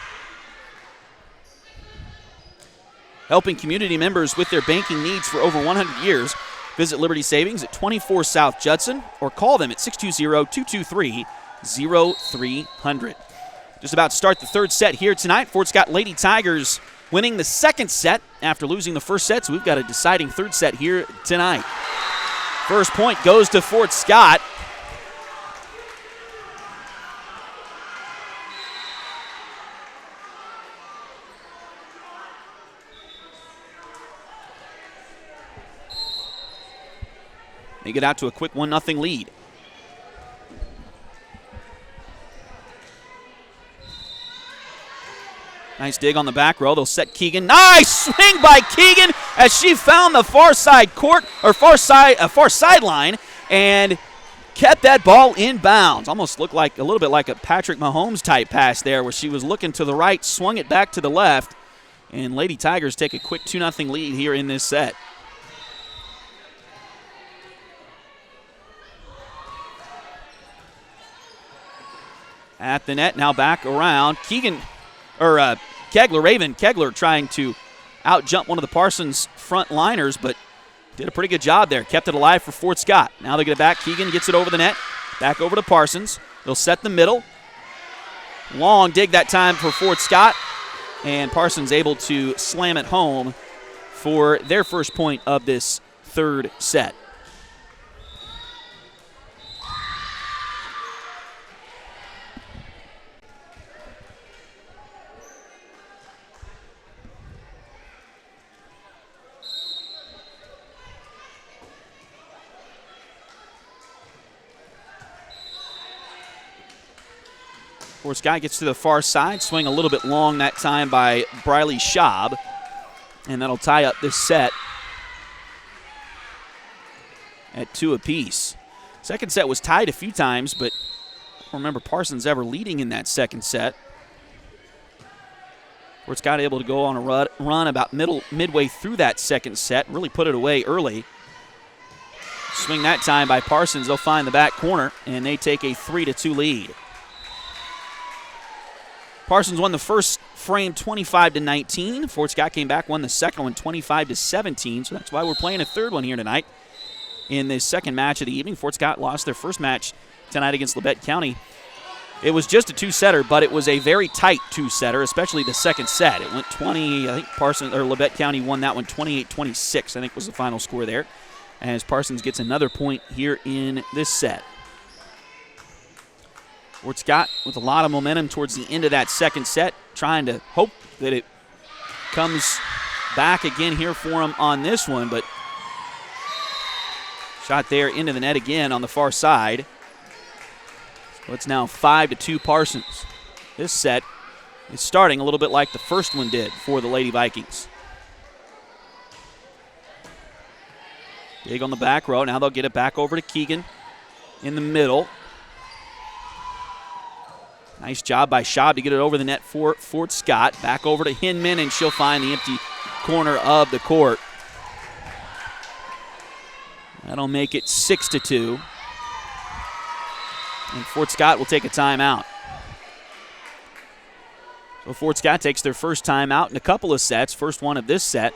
helping community members with their banking needs for over 100 years. Visit Liberty Savings at 24 South Judson or call them at 620-223-0300. Just about to start the third set here tonight. Fort Scott Lady Tigers winning the second set after losing the first set, so we've got a deciding third set here tonight. First point goes to Fort Scott. They get out to a quick 1-0 lead. Nice dig on the back row. They'll set Keegan. Nice swing by Keegan as she found the far side court or far sideline and kept that ball in bounds. Almost looked like a little bit like a Patrick Mahomes type pass there, where she was looking to the right, swung it back to the left, and Lady Tigers take a quick 2-0 lead here in this set. At the net, now back around. Raven Kegler trying to out-jump one of the Parsons front liners, but did a pretty good job there. Kept it alive for Fort Scott. Now they get it back. Keegan gets it over the net. Back over to Parsons. They'll set the middle. Long dig that time for Fort Scott, and Parsons able to slam it home for their first point of this third set. Fort Scott gets to the far side, swing a little bit long that time by Briley Schaub, and that'll tie up this set at 2 apiece. Second set was tied a few times, but I don't remember Parsons ever leading in that second set. Fort Scott able to go on a run about midway through that second set, really put it away early. Swing that time by Parsons. They'll find the back corner, and they take a 3-2 lead. Parsons won the first frame 25-19. Fort Scott came back, won the second one 25-17. So that's why we're playing a third one here tonight in this second match of the evening. Fort Scott lost their first match tonight against Labette County. It was just a two-setter, but it was a very tight two-setter, especially the second set. It went 20. I think Labette County won that one 28-26. I think was the final score there, as Parsons gets another point here in this set. Fort Scott with a lot of momentum towards the end of that second set, trying to hope that it comes back again here for them on this one, but shot there into the net again on the far side. So it's now 5-2 Parsons. This set is starting a little bit like the first one did for the Lady Vikings. Dig on the back row. Now they'll get it back over to Keegan in the middle. Nice job by Schaub to get it over the net for Fort Scott. Back over to Hinman, and she'll find the empty corner of the court. That'll make it 6-2. And Fort Scott will take a timeout. So Fort Scott takes their first time out in a couple of sets, first one of this set.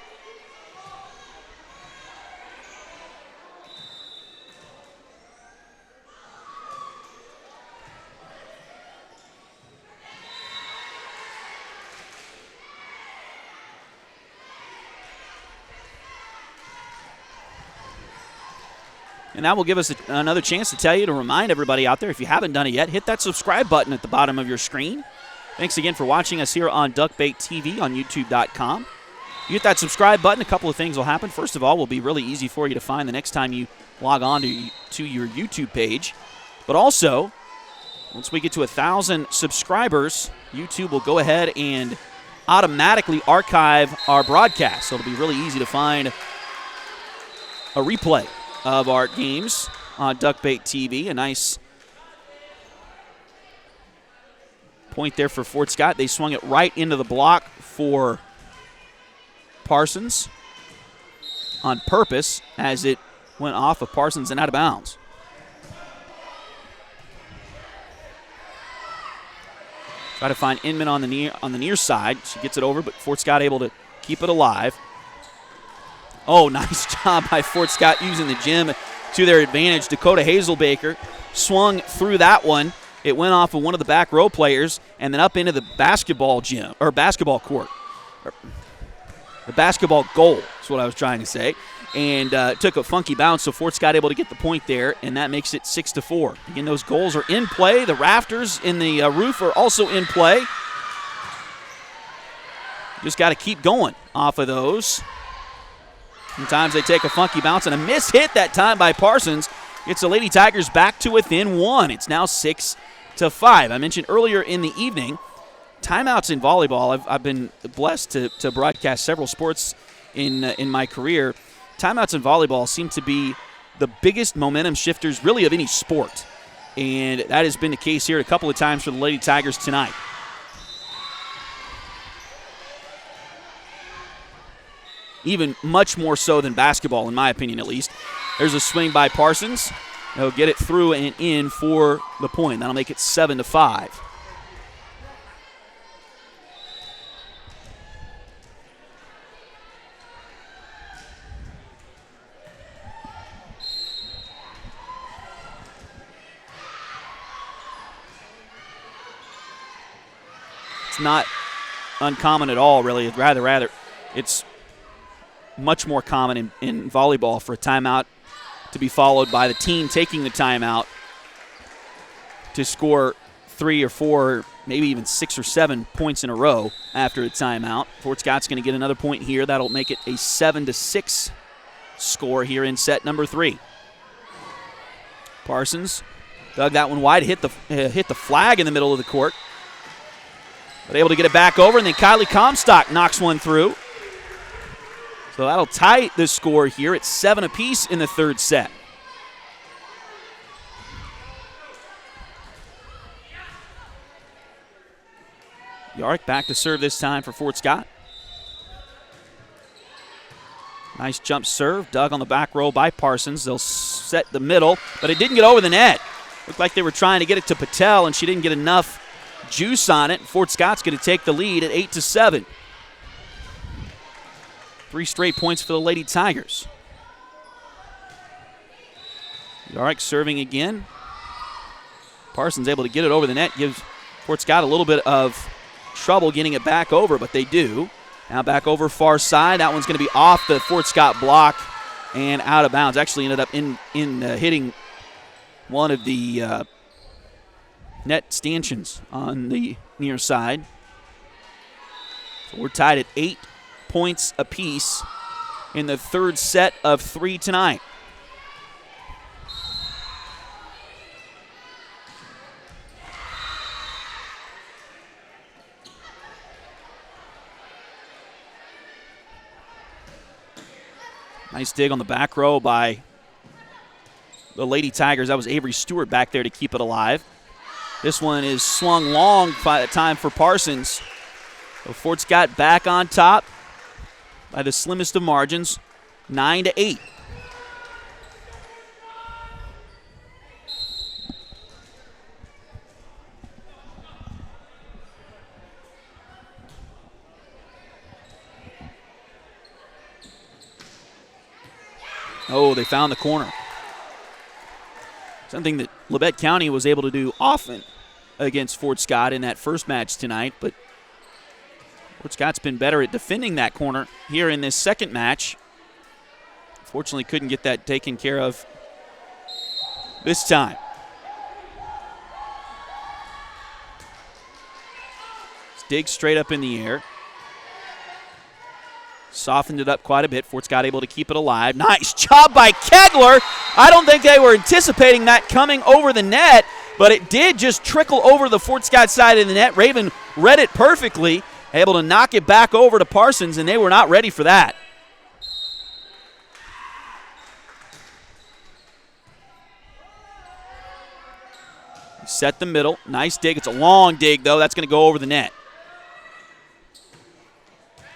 And that will give us another chance to tell you, to remind everybody out there, if you haven't done it yet, hit that subscribe button at the bottom of your screen. Thanks again for watching us here on Duckbait TV on YouTube.com. You hit that subscribe button, a couple of things will happen. First of all, it will be really easy for you to find the next time you log on to your YouTube page. But also, once we get to 1,000 subscribers, YouTube will go ahead and automatically archive our broadcast. So it'll be really easy to find a replay of our games on Duckbait TV. A nice point there for Fort Scott. They swung it right into the block for Parsons on purpose as it went off of Parsons and out of bounds. Try to find Inman on the near side. She gets it over, but Fort Scott able to keep it alive. Oh, nice job by Fort Scott using the gym to their advantage. Dakota Hazelbaker swung through that one. It went off of one of the back row players and then up into the basketball gym, or basketball court. The basketball goal is what I was trying to say. And took a funky bounce, so Fort Scott able to get the point there, and that makes it 6-4. Again, those goals are in play. The rafters in the roof are also in play. Just got to keep going off of those. Sometimes they take a funky bounce, and a miss hit that time by Parsons. Gets the Lady Tigers back to within one. It's now 6-5. I mentioned earlier in the evening, timeouts in volleyball. I've been blessed to broadcast several sports in my career. Timeouts in volleyball seem to be the biggest momentum shifters, really, of any sport. And that has been the case here a couple of times for the Lady Tigers tonight. Even much more so than basketball, in my opinion, at least. There's a swing by Parsons. They'll get it through and in for the point. That'll make it 7-5. It's not uncommon at all, really. Rather, it's much more common in volleyball for a timeout to be followed by the team taking the timeout to score 3 or 4, maybe even 6 or 7 points in a row after a timeout. Fort Scott's going to get another point here. That'll make it a 7-6 score here in set number 3. Parsons dug that one wide, hit the flag in the middle of the court. But able to get it back over, and then Kylie Comstock knocks one through. So that'll tie the score here at 7 apiece in the third set. Yarrick back to serve this time for Fort Scott. Nice jump serve, dug on the back row by Parsons. They'll set the middle, but it didn't get over the net. Looked like they were trying to get it to Patel, and she didn't get enough juice on it. Fort Scott's going to take the lead at 8-7. 3 straight points for the Lady Tigers. Yarrick serving again. Parsons able to get it over the net, gives Fort Scott a little bit of trouble getting it back over, but they do. Now back over far side. That one's going to be off the Fort Scott block and out of bounds. Actually ended up in hitting one of the net stanchions on the near side. So we're tied at 8 points apiece in the third set of 3 tonight. Nice dig on the back row by the Lady Tigers. That was Avery Stewart back there to keep it alive. This one is swung long by the time for Parsons. So Fort Scott back on top by the slimmest of margins, 9-8. Oh, they found the corner. Something that Labette County was able to do often against Fort Scott in that first match tonight, but Fort Scott's been better at defending that corner here in this second match. Fortunately, couldn't get that taken care of this time. Dig straight up in the air. Softened it up quite a bit. Fort Scott able to keep it alive. Nice job by Kegler. I don't think they were anticipating that coming over the net, but it did just trickle over the Fort Scott side of the net. Raven read it perfectly, able to knock it back over to Parsons, and they were not ready for that. Set the middle. Nice dig. It's a long dig, though. That's going to go over the net.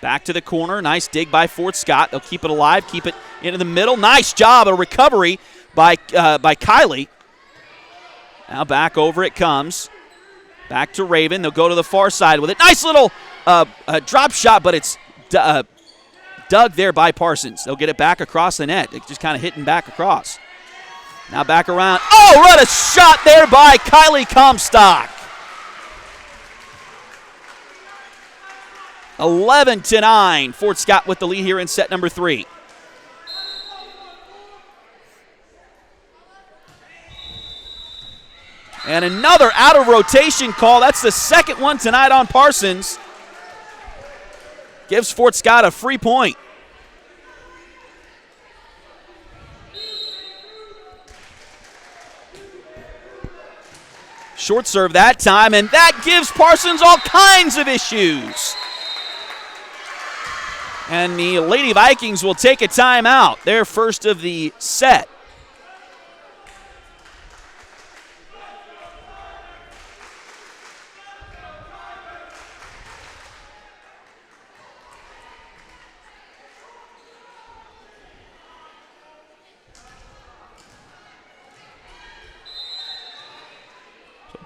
Back to the corner. Nice dig by Fort Scott. They'll keep it alive, keep it into the middle. Nice job. A recovery by Kylie. Now back over it comes. Back to Raven. They'll go to the far side with it. Nice little drop shot, but it's dug there by Parsons. They'll get it back across the net. It's just kind of hitting back across. Now back around. Oh, what a shot there by Kylie Comstock. 11-9. Fort Scott with the lead here in set number 3. And another out of rotation call. That's the second one tonight on Parsons. Gives Fort Scott a free point. Short serve that time, and that gives Parsons all kinds of issues. And the Lady Vikings will take a timeout, their first of the set.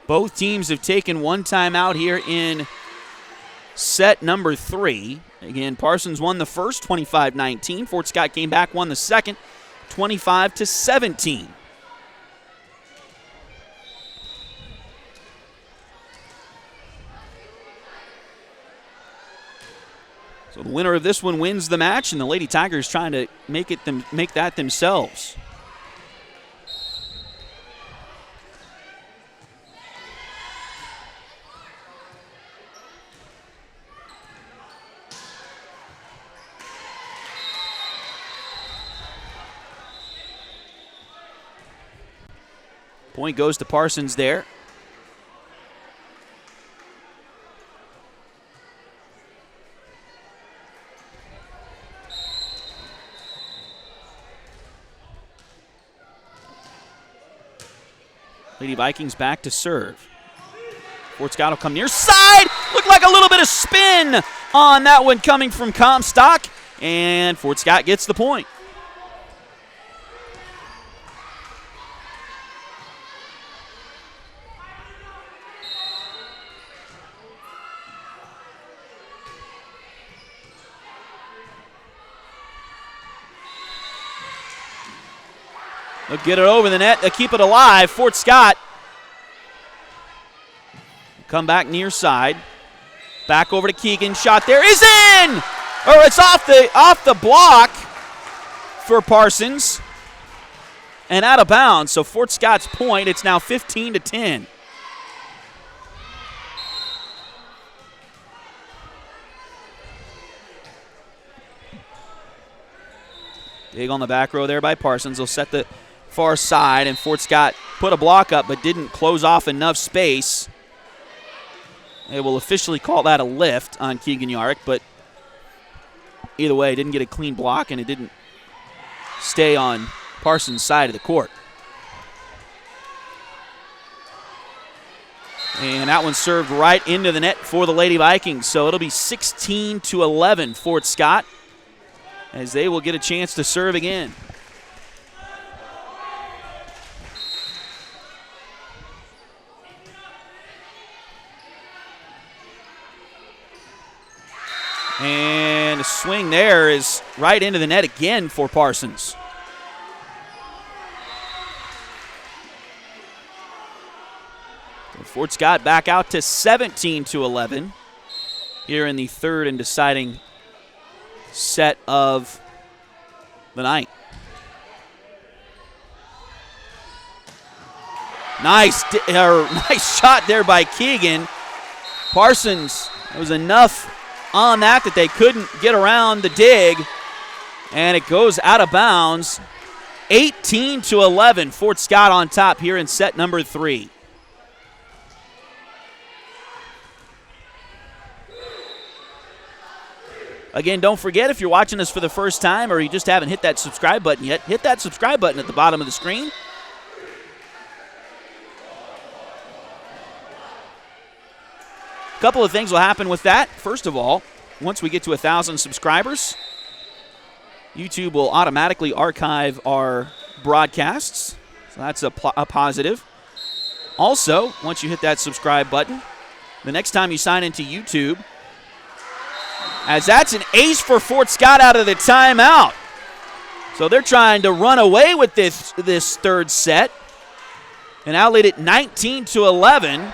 Both teams have taken one timeout here in set number 3. Again, Parsons won the first, 25-19. Fort Scott came back, won the second, 25-17. So the winner of this one wins the match, and the Lady Tigers trying to make that themselves. Point goes to Parsons there. Lady Vikings back to serve. Fort Scott will come near side. Looked like a little bit of spin on that one coming from Comstock. And Fort Scott gets the point. They'll get it over the net. They'll keep it alive. Fort Scott come back near side. Back over to Keegan. Shot there is in! Or it's off the block for Parsons. And out of bounds. So Fort Scott's point. It's now 15-10. Dig on the back row there by Parsons. They'll set the far side, and Fort Scott put a block up but didn't close off enough space. They will officially call that a lift on Keegan Yarrick, but either way, didn't get a clean block, and it didn't stay on Parsons' side of the court. And that one served right into the net for the Lady Vikings, so it'll be 16-11 Fort Scott, as they will get a chance to serve again. And a swing there is right into the net again for Parsons. Fort Scott back out to 17-11 here in the third and deciding set of the night. Nice shot there by Keegan. Parsons, there was enough on that they couldn't get around the dig, and it goes out of bounds. 18-11, Fort Scott on top here in set number 3. Again, don't forget, if you're watching us for the first time or you just haven't hit that subscribe button yet, hit that subscribe button at the bottom of the screen. A couple of things will happen with that. First of all, once we get to 1,000 subscribers, YouTube will automatically archive our broadcasts. So that's a positive. Also, once you hit that subscribe button, the next time you sign into YouTube, as that's an ace for Fort Scott out of the timeout. So they're trying to run away with this third set and now lead it 19-11.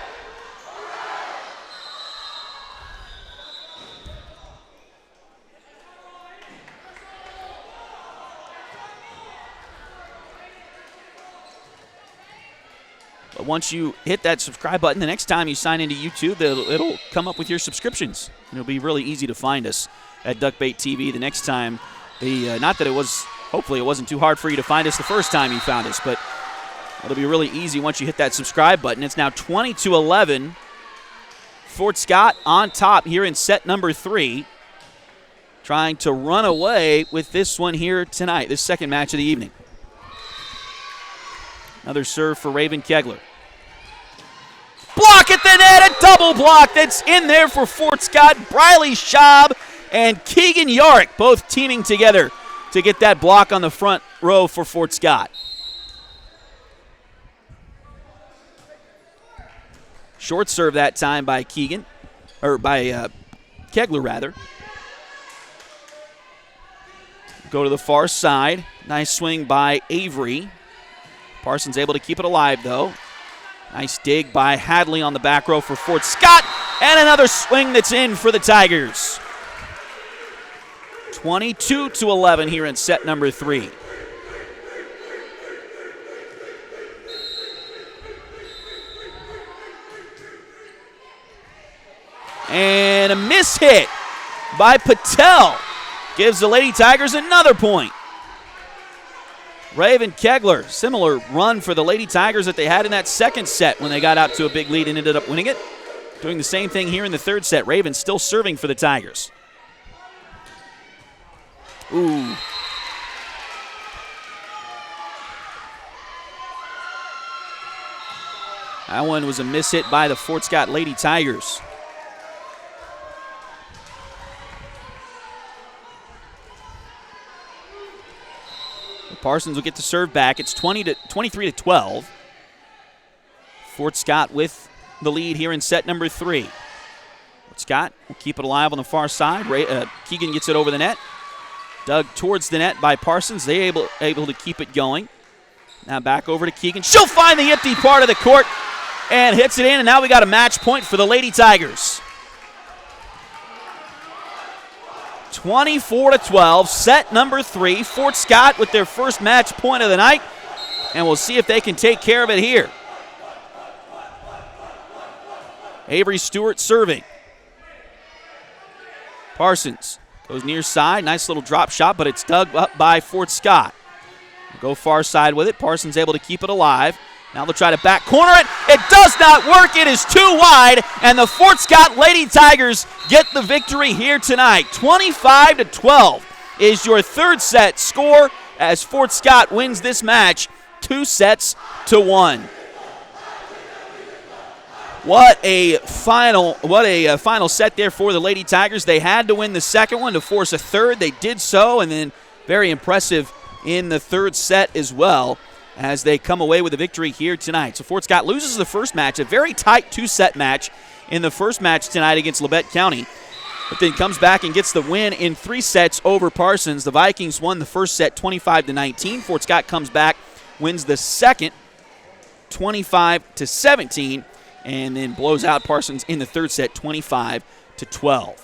But once you hit that subscribe button, the next time you sign into YouTube, it'll come up with your subscriptions. And it'll be really easy to find us at Duckbait TV the next time. Not that it was, hopefully it wasn't too hard for you to find us the first time you found us, but it'll be really easy once you hit that subscribe button. It's now 20-11. Fort Scott on top here in set number 3, trying to run away with this one here tonight, this second match of the evening. Another serve for Raven Kegler. Block at the net, a double block that's in there for Fort Scott. Briley Schaub and Keegan Yarick both teaming together to get that block on the front row for Fort Scott. Short serve that time by Kegler rather. Go to the far side. Nice swing by Avery. Parsons able to keep it alive, though. Nice dig by Hadley on the back row for Fort Scott. And another swing that's in for the Tigers. 22-11 here in set number 3. And a miss hit by Patel gives the Lady Tigers another point. Raven Kegler, similar run for the Lady Tigers that they had in that second set when they got out to a big lead and ended up winning it. Doing the same thing here in the third set. Raven still serving for the Tigers. Ooh. That one was a miss hit by the Fort Scott Lady Tigers. Parsons will get the serve back. It's 23-12. Fort Scott with the lead here in set number 3. Fort Scott will keep it alive on the far side. Keegan gets it over the net. Dug towards the net by Parsons. They able to keep it going. Now back over to Keegan. She'll find the empty part of the court and hits it in. And now we got a match point for the Lady Tigers. 24-12, set number 3. Fort Scott with their first match point of the night, and we'll see if they can take care of it here. Avery Stewart serving. Parsons goes near side, nice little drop shot, but it's dug up by Fort Scott. Go far side with it. Parsons able to keep it alive. Now they'll try to back corner it. It does not work. It is too wide, and the Fort Scott Lady Tigers get the victory here tonight. 25-12 is your third set score as Fort Scott wins this match 2-1. What a final set there for the Lady Tigers. They had to win the second one to force a third. They did so, and then very impressive in the third set as well, as they come away with a victory here tonight. So Fort Scott loses the first match, a very tight 2-set match in the first match tonight against Labette County, but then comes back and gets the win in 3 sets over Parsons. The Vikings won the first set 25-19. Fort Scott comes back, wins the second 25-17, and then blows out Parsons in the third set 25-12.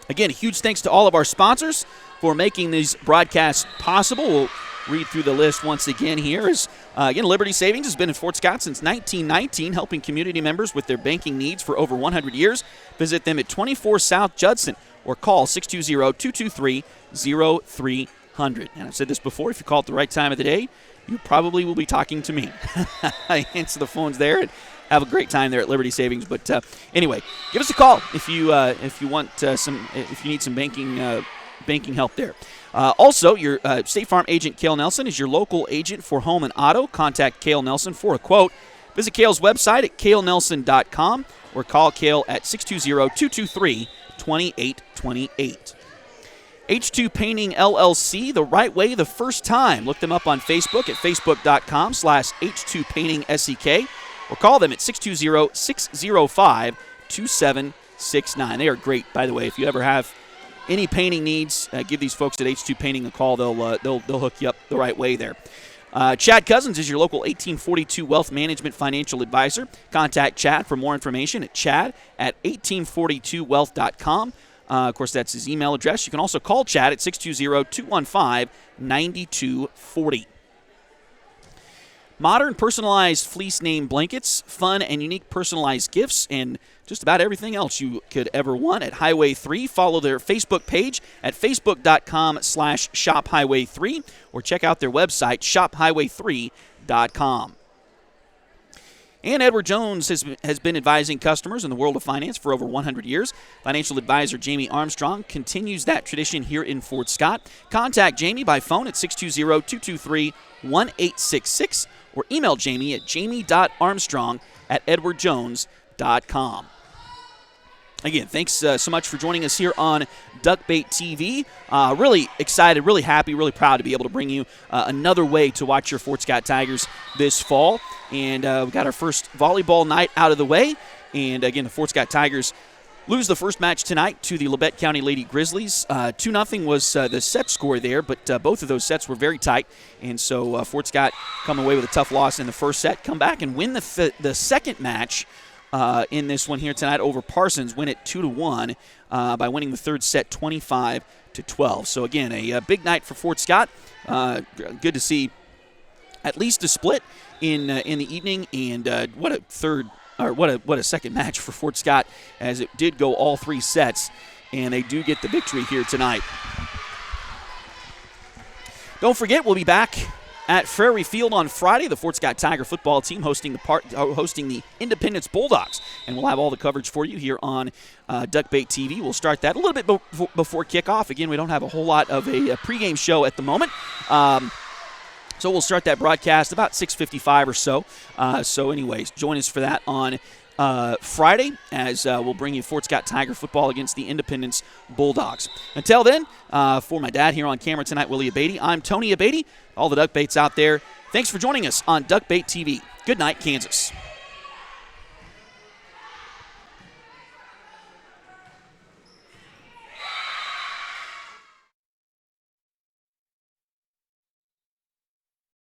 Again, a huge thanks to all of our sponsors for making these broadcasts possible. We'll read through the list once again here. Again, Liberty Savings has been in Fort Scott since 1919, helping community members with their banking needs for over 100 years. Visit them at 24 South Judson or call 620-223-0300. And I've said this before, if you call at the right time of the day, you probably will be talking to me. I answer the phones there and have a great time there at Liberty Savings. But anyway, give us a call if you want if you need some banking help there. Also, your State Farm agent Cale Nelson is your local agent for home and auto. Contact Cale Nelson for a quote. Visit Cale's website at calenelson.com or call Cale at 620-223-2828. H2 Painting LLC, the right way the first time. Look them up on Facebook at facebook.com/H2PaintingSEK or call them at 620-605-2769. They are great, by the way. If you ever have any painting needs, give these folks at H2 Painting a call. They'll hook you up the right way there. Chad Cousins is your local 1842 Wealth Management Financial Advisor. Contact Chad for more information at chad@1842wealth.com. Of course, that's his email address. You can also call Chad at 620-215-9240. Modern personalized fleece name blankets, fun and unique personalized gifts, and just about everything else you could ever want at Highway 3. Follow their Facebook page at facebook.com/shophighway3 or check out their website, shophighway3.com. And Edward Jones has been advising customers in the world of finance for over 100 years. Financial advisor Jamie Armstrong continues that tradition here in Fort Scott. Contact Jamie by phone at 620-223-1866 or email Jamie at jamie.armstrong@edwardjones.com. Again, thanks so much for joining us here on Duckbait TV. Really excited, really happy, really proud to be able to bring you another way to watch your Fort Scott Tigers this fall. And we got our first volleyball night out of the way. And again, the Fort Scott Tigers lose the first match tonight to the Labette County Lady Grizzlies. 2-0 was the set score there, but both of those sets were very tight. And so Fort Scott come away with a tough loss in the first set, come back and win the second match in this one here tonight over Parsons, win it 2-1 by winning the third set 25-12. So again, a big night for Fort Scott. Good to see at least a split in the evening, and what a second match for Fort Scott, as it did go all three sets, and they do get the victory here tonight. Don't forget, we'll be back at Prairie Field on Friday. The Fort Scott Tiger football team hosting the Independence Bulldogs, and we'll have all the coverage for you here on Duckbait TV. We'll start that a little bit before kickoff. Again, we don't have a whole lot of a pregame show at the moment. So we'll start that broadcast about 6:55 or so. So anyways, join us for that on Friday, as we'll bring you Fort Scott Tiger football against the Independence Bulldogs. Until then, for my dad here on camera tonight, Willie Abatey, I'm Tony Abatey. All the Duckbaits out there, thanks for joining us on Duckbait TV. Good night, Kansas.